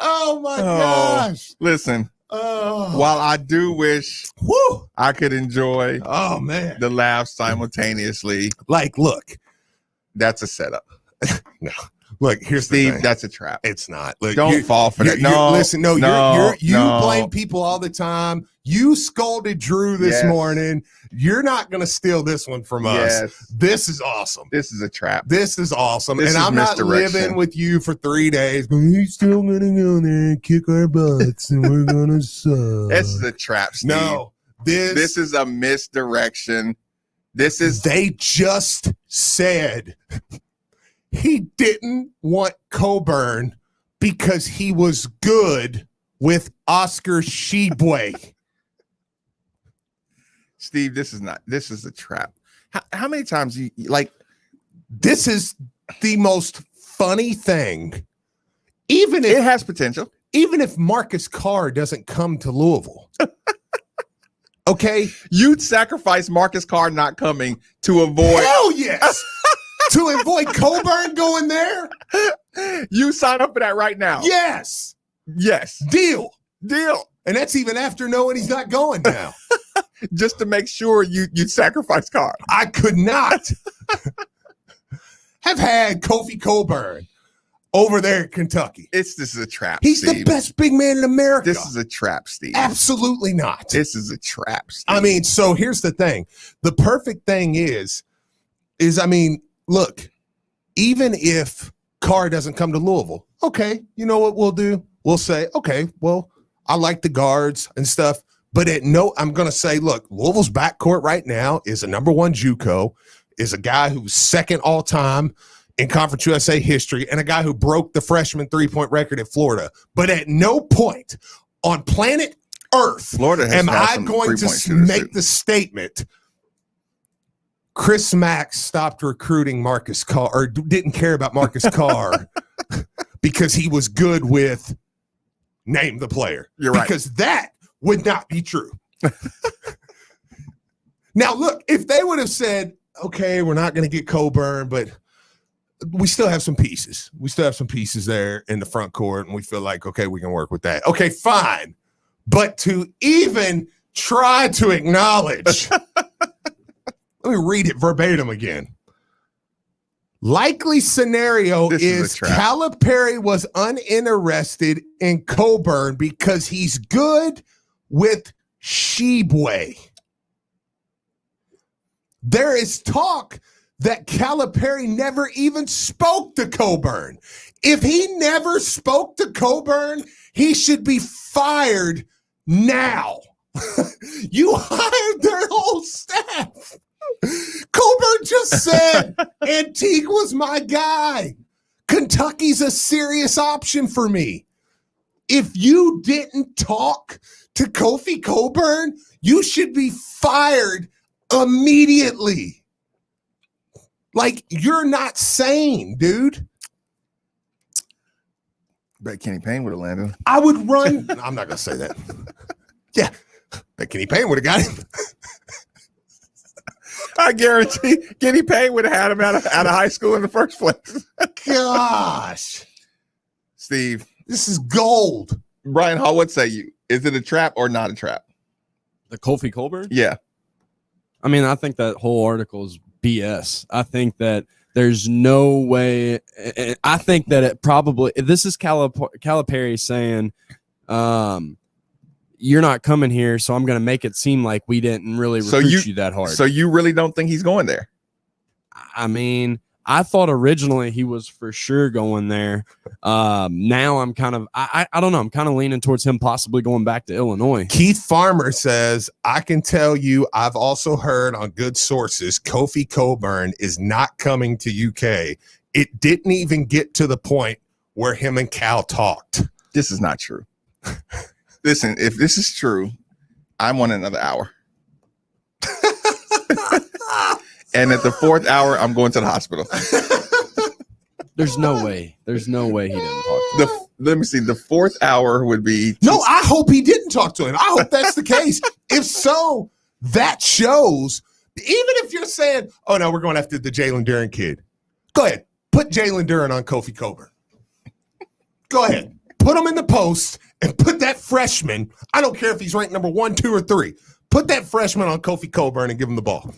Oh my gosh. Listen. While I do wish I could enjoy the laughs simultaneously. Like, look, that's a setup. No. Look, here's Steve, the thing. that's a trap. It's not. Look, don't fall for that. Listen, you blame people all the time. You scolded Drew this morning. You're not going to steal this one from us. Yes. This is awesome. This is a trap. This is awesome. This and is I'm not misdirection. living with you for 3 days. But he's still going to go there and kick our butts, and we're going to suck. This is a trap, Steve. No. This is a misdirection. They just said he didn't want Coburn because he was good with Oscar Tshiebwe. Steve, this is a trap. How many times you like? This is the most funny thing. Even if it has potential. Even if Marcus Carr doesn't come to Louisville. Okay. You'd sacrifice Marcus Carr not coming to avoid. Hell yes. To avoid Coburn going there? You sign up for that right now. Yes. Yes. Deal. And that's even after knowing he's not going now. Just to make sure you sacrifice Carr. I could not have had Kofi Coburn over there in Kentucky. This is a trap. He's Steve. the best big man in America. This is a trap, Steve. Absolutely not. This is a trap, Steve. I mean, so here's the thing. The perfect thing is I mean, look, even if Carr doesn't come to Louisville, okay, you know what we'll do? We'll say, okay, well, I like the guards and stuff, but I'm going to say, look, Louisville's backcourt right now is a number one JUCO, is a guy who's second all time in Conference USA history, and a guy who broke the freshman three-point record at Florida. But at no point on planet Earth Florida am I going to make the statement Chris Mack stopped recruiting Marcus Carr or didn't care about Marcus Carr because he was good with name the player. You're right. Because that would not be true. Now, look, if they would have said, okay, we're not going to get Coburn, but we still have some pieces. We still have some pieces there in the front court, and we feel like, okay, we can work with that. Okay, fine. But to even try to acknowledge, let me read it verbatim again. Likely scenario is Calipari was uninterested in Coburn because he's good with Tshiebwe. There is talk that Calipari never even spoke to Coburn. If he never spoke to Coburn, he should be fired now. You hired their whole staff. Coburn just said Antigua's my guy. Kentucky's a serious option for me. If you didn't talk to Kofi Coburn, you should be fired immediately. Like, you're not sane, dude. Bet Kenny Payne would have landed. I would run. I'm not going to say that. Yeah. Bet Kenny Payne would have got him. I guarantee Kenny Payne would have had him out of high school in the first place. Gosh. Steve. This is gold. Brian Hall, what say you? Is it a trap or not a trap? The Kofi Colburn? Yeah. I mean, I think that whole article is BS. I think that there's no way. I think that it probably, this is Calipari saying, you're not coming here, so I'm going to make it seem like we didn't really recruit you that hard. So you really don't think he's going there? I mean, I thought originally he was for sure going there. Now I'm kind of, I don't know. I'm kind of leaning towards him possibly going back to Illinois. Keith Farmer says, I can tell you, I've also heard on good sources, Kofi Coburn is not coming to UK. It didn't even get to the point where him and Cal talked. This is not true. Listen, if this is true, I'm on another hour. And at the 4th hour, I'm going to the hospital. There's no way. There's no way he didn't talk to him. Let me see. The 4th hour would be. No, I hope he didn't talk to him. I hope that's the case. If so, that shows, even if you're saying, oh, no, we're going after the Jalen Duren kid. Go ahead. Put Jalen Duren on Kofi Coburn. Go ahead. Put him in the post and put that freshman. I don't care if he's ranked number 1, 2, or 3. Put that freshman on Kofi Coburn and give him the ball.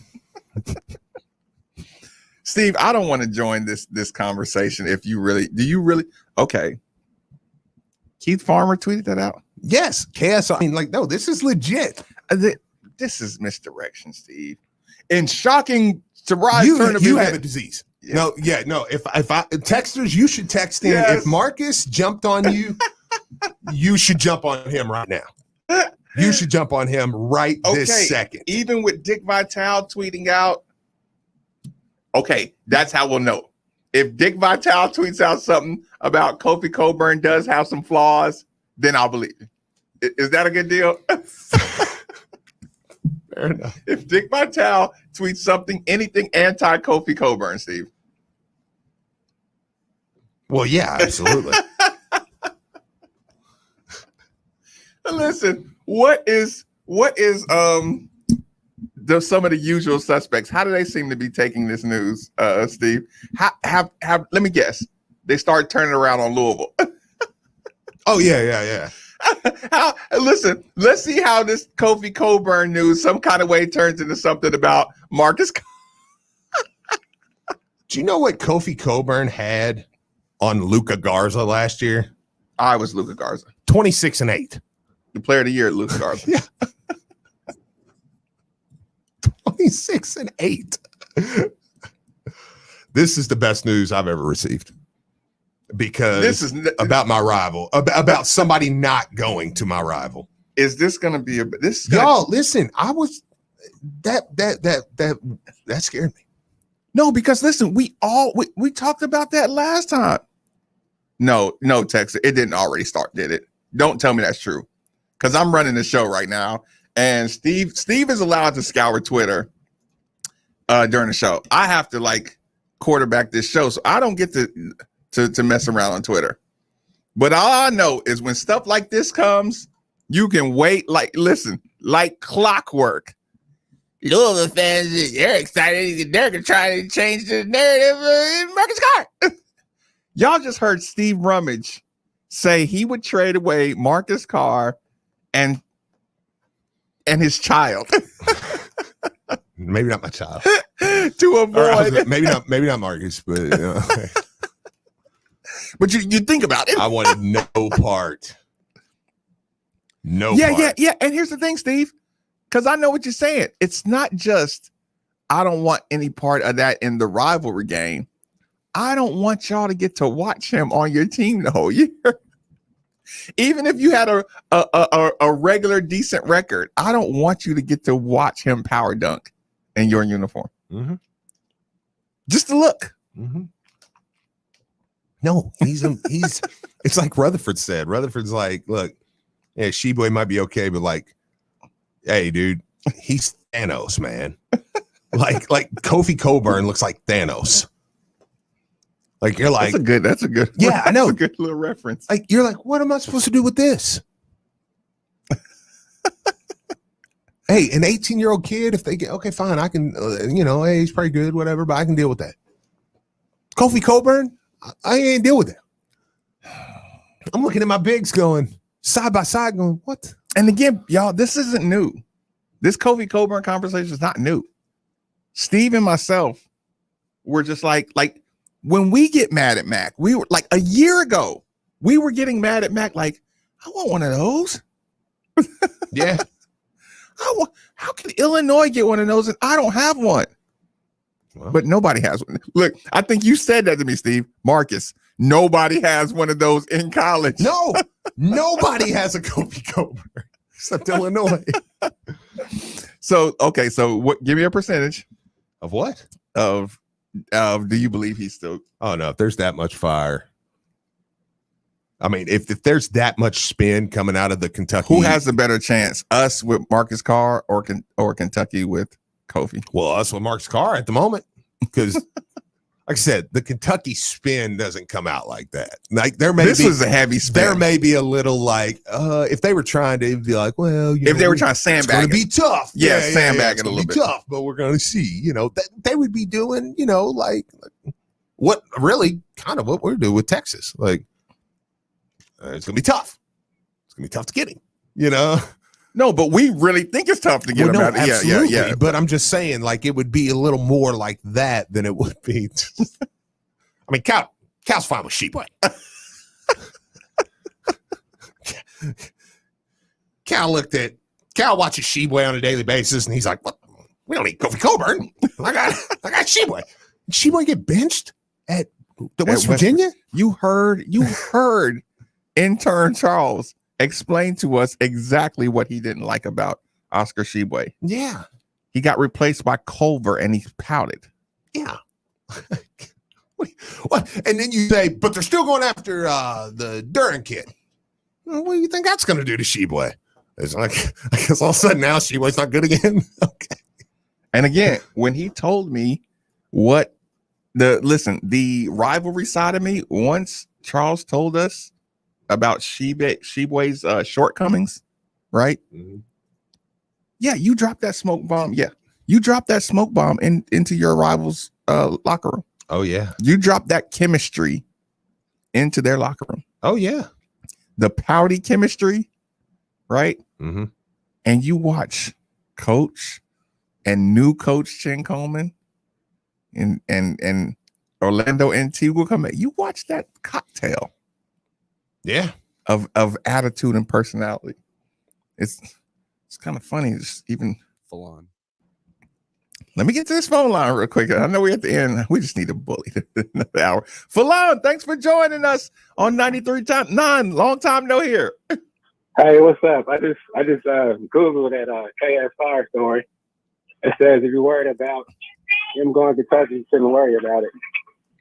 Steve, I don't want to join this conversation. If you really, do you really? Okay. Keith Farmer tweeted that out. Yes, KSI. I mean, like, no, this is legit. This is misdirection, Steve. And shocking surprise. You have a disease. Yeah. No. If I texters, you should text in. Yes. If Marcus jumped on you, you should jump on him right now. You should jump on him right this second. Even with Dick Vitale tweeting out. Okay, that's how we'll know. If Dick Vitale tweets out something about Kofi Coburn does have some flaws, then I'll believe it. Is that a good deal? Fair enough. If Dick Vitale tweets something, anything anti-Kofi Coburn, Steve. Well, yeah, absolutely. Listen, what is some of the usual suspects? How do they seem to be taking this news, Steve? Have let me guess. They start turning around on Louisville. Oh yeah. Listen, let's see how this Kofi Coburn news some kind of way turns into something about Marcus. Do you know what Kofi Coburn had on Luka Garza last year? I was Luka Garza. 26-8. The player of the year, Luka Garza. Yeah. 26-8. This is the best news I've ever received because this is about my rival, about somebody not going to my rival. Is this going to be y'all? Listen, I was that scared me. No, because listen, we talked about that last time. No, Texas, it didn't already start, did it? Don't tell me that's true, because I'm running the show right now. And Steve is allowed to scour Twitter during the show. I have to quarterback this show, so I don't get to mess around on Twitter. But all I know is when stuff like this comes, you can wait like clockwork. Louisville fans, they're excited. They're gonna try to change the narrative in Marcus Carr. Y'all just heard Steve Rummage say he would trade away Marcus Carr and his child. Maybe not my child. To avoid maybe not Marcus, but but you think about it. I wanted no part. Yeah. And here's the thing, Steve, because I know what you're saying. It's not just I don't want any part of that in the rivalry game. I don't want y'all to get to watch him on your team the whole year. Even if you had a regular decent record, I don't want you to get to watch him power dunk in your uniform. Mm-hmm. Just to look. Mm-hmm. No, he's it's like Rutherford said. Rutherford's like, look, yeah, Sheboy might be okay, but hey, dude, he's Thanos, man. like Kofi Coburn looks like Thanos. Like you're like, that's a good. Yeah, I know. That's a good little reference. Like you're like, what am I supposed to do with this? Hey, an 18-year-old kid, if they get okay, fine, I can, hey, he's pretty good, whatever, but I can deal with that. Kofi Coburn, I ain't deal with that. I'm looking at my bigs going side by side, going, what? And again, y'all, this isn't new. This Kofi Coburn conversation is not new. Steve and myself were just like when we get mad at Mac, we were like a year ago, we were getting mad at Mac like, I want one of those. Yeah. How can Illinois get one of those and I don't have one? Well, but nobody has one. Look, I think you said that to me, Steve. Marcus, nobody has one of those in college. No, nobody has a Kofi Coburn except Illinois. So, okay, so what? Give me a percentage of what? Of do you believe he's still? Oh no, if there's that much fire. I mean, if there's that much spin coming out of the Kentucky, who has the better chance? Us with Marcus Carr or Kentucky with Kofi? Well, us with Marcus Carr at the moment, because like I said, the Kentucky spin doesn't come out like that. Like this was a heavy spin. There may be a little like if they were trying to be like, well, if they were trying to sandbag, it's going to be tough. Yeah, sandbag it a little bit. Tough, but we're going to see. They would be doing, like what really kind of what we're doing with Texas, like. It's gonna be tough. It's gonna be tough to get him. No, but we really think it's tough to get him out. Absolutely. Yeah. But I'm just saying, like, it would be a little more like that than it would be. I mean, Cal's fine with Sheboy. Cal watches Sheboy on a daily basis, and he's like, "What? We don't need Kofi Coburn. I got Sheboy. Did Sheboy get benched at West Virginia? You heard intern Charles explain to us exactly what he didn't like about Oscar Sheboy. Yeah. He got replaced by Culver and he pouted. Yeah. What? And then you say, but they're still going after the Duran kid. Well, what do you think that's going to do to Sheboy? It's like, I guess all of a sudden now Sheboy's not good again. Okay. And again, when he told me the rivalry side of me, once Charles told us about Sheboy's shortcomings, right? Mm-hmm. Yeah, you dropped that smoke bomb. Yeah, you dropped that smoke bomb into your rival's locker room. Oh yeah, you dropped that chemistry into their locker room. Oh yeah, the pouty chemistry, right? Mm-hmm. And you watch Coach and new coach Chen Coleman and Orlando Antigua come in. You watch that cocktail. Yeah. Of attitude and personality. It's kind of funny. Just even full on. Let me get to this phone line real quick. I know we're at the end. We just need a bully another hour. Falon, thanks for joining us on 93.9. Long time no here. Hey, what's up? I just Googled that KS Fire story. It says if you're worried about him going to Kentucky, you shouldn't worry about it.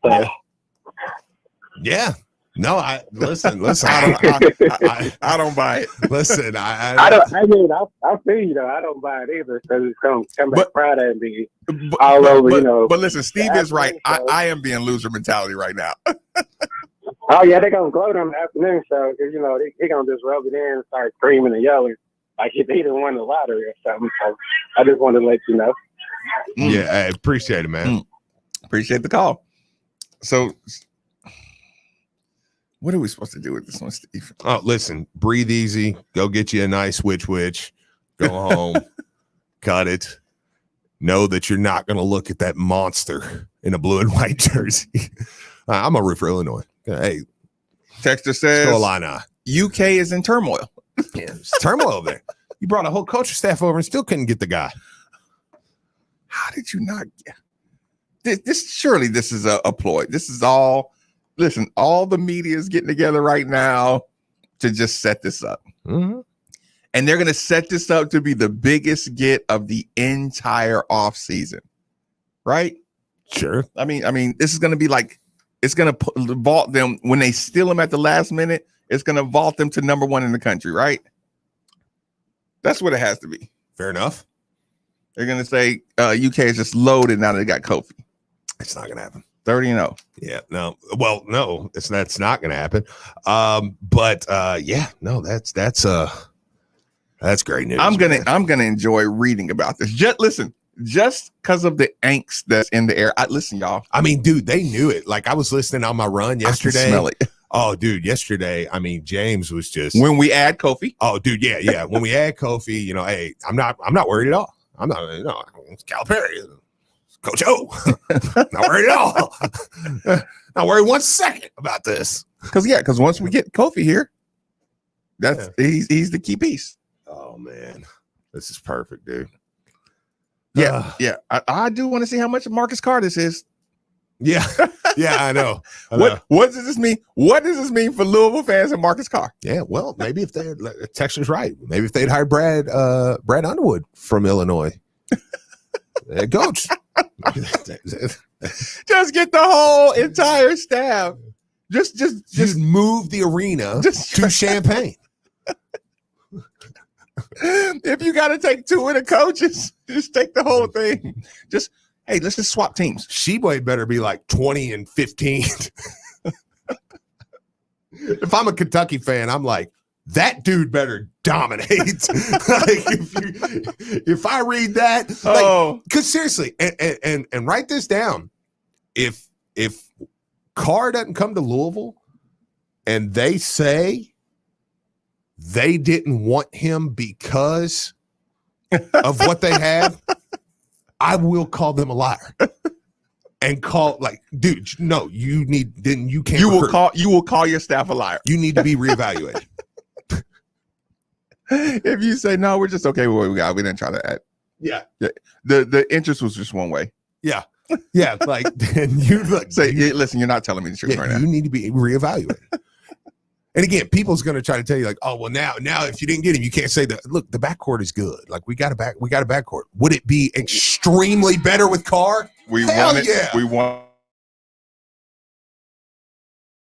So, yeah. No, I listen. I don't buy it. Listen, I don't. I mean, I feel you though. I don't buy it either because it's come back Friday and be all over. But listen, Steve is right. I am being loser mentality right now. Oh yeah, they're gonna gloat on the afternoon show because they gonna just rub it in and start screaming and yelling like if they didn't win the lottery or something. So I just wanted to let you know. Yeah, I appreciate it, man. Appreciate the call. So. What are we supposed to do with this one, Steve? Oh, listen, breathe easy. Go get you a nice witch. Go home, cut it. Know that you're not going to look at that monster in a blue and white jersey. I'm a root for Illinois. Hey, Texter says UK is in turmoil. Yeah, it's turmoil over there. You brought a whole coaching staff over and still couldn't get the guy. How did you not get this? Surely this is a ploy. This is all. Listen, all the media is getting together right now to just set this up. Mm-hmm. And they're going to set this up to be the biggest get of the entire offseason. Right? Sure. I mean, this is going to be like, it's going to vault them when they steal them at the last minute. It's going to vault them to number one in the country, right? That's what it has to be. Fair enough. They're going to say UK is just loaded now that they got Kofi. It's not going to happen. 30-0. Yeah, no. Well, no, that's not going to happen. But that's great news. I'm gonna enjoy reading about this. Just because of the angst that's in the air. Listen, y'all. I mean, dude, they knew it. Like I was listening on my run yesterday. I can smell it. Oh, dude, yesterday. I mean, James was just when we add Kofi. Oh, dude, yeah. When we add Kofi, hey, I'm not worried at all. I'm not, it's Calipari, Coach O. Not worried at all. Not worried 1 second about this. Because once we get Kofi here, he's the key piece. Oh man, this is perfect, dude. Yeah. I do want to see how much Marcus Carr this is. Yeah, I know. What does this mean? What does this mean for Louisville fans and Marcus Carr? Yeah, well, maybe if Texas right, maybe if they'd hired Brad Underwood from Illinois, coach, just get the whole entire staff. Just move the arena to Champaign. If you got to take 2 of the coaches, just take the whole thing. Hey, let's just swap teams. Sheboy better be like 20-15. If I'm a Kentucky fan, I'm like, that dude better dominate. Like if I read that, because seriously, and write this down. If Carr doesn't come to Louisville and they say they didn't want him because of what they have, I will call them a liar and call dude, no, you can't. You will call your staff a liar. You need to be reevaluated. If you say no, we're just okay with what we got. We didn't try to add. Yeah. The interest was just one way. Yeah. Yeah. Then you say, listen, you're not telling me the truth right now. You need to be reevaluated. And again, people's going to try to tell you oh, well, now if you didn't get him, you can't say that. Look, the backcourt is good. We got a backcourt. Would it be extremely better with Carr? We Hell want it. Yeah. We want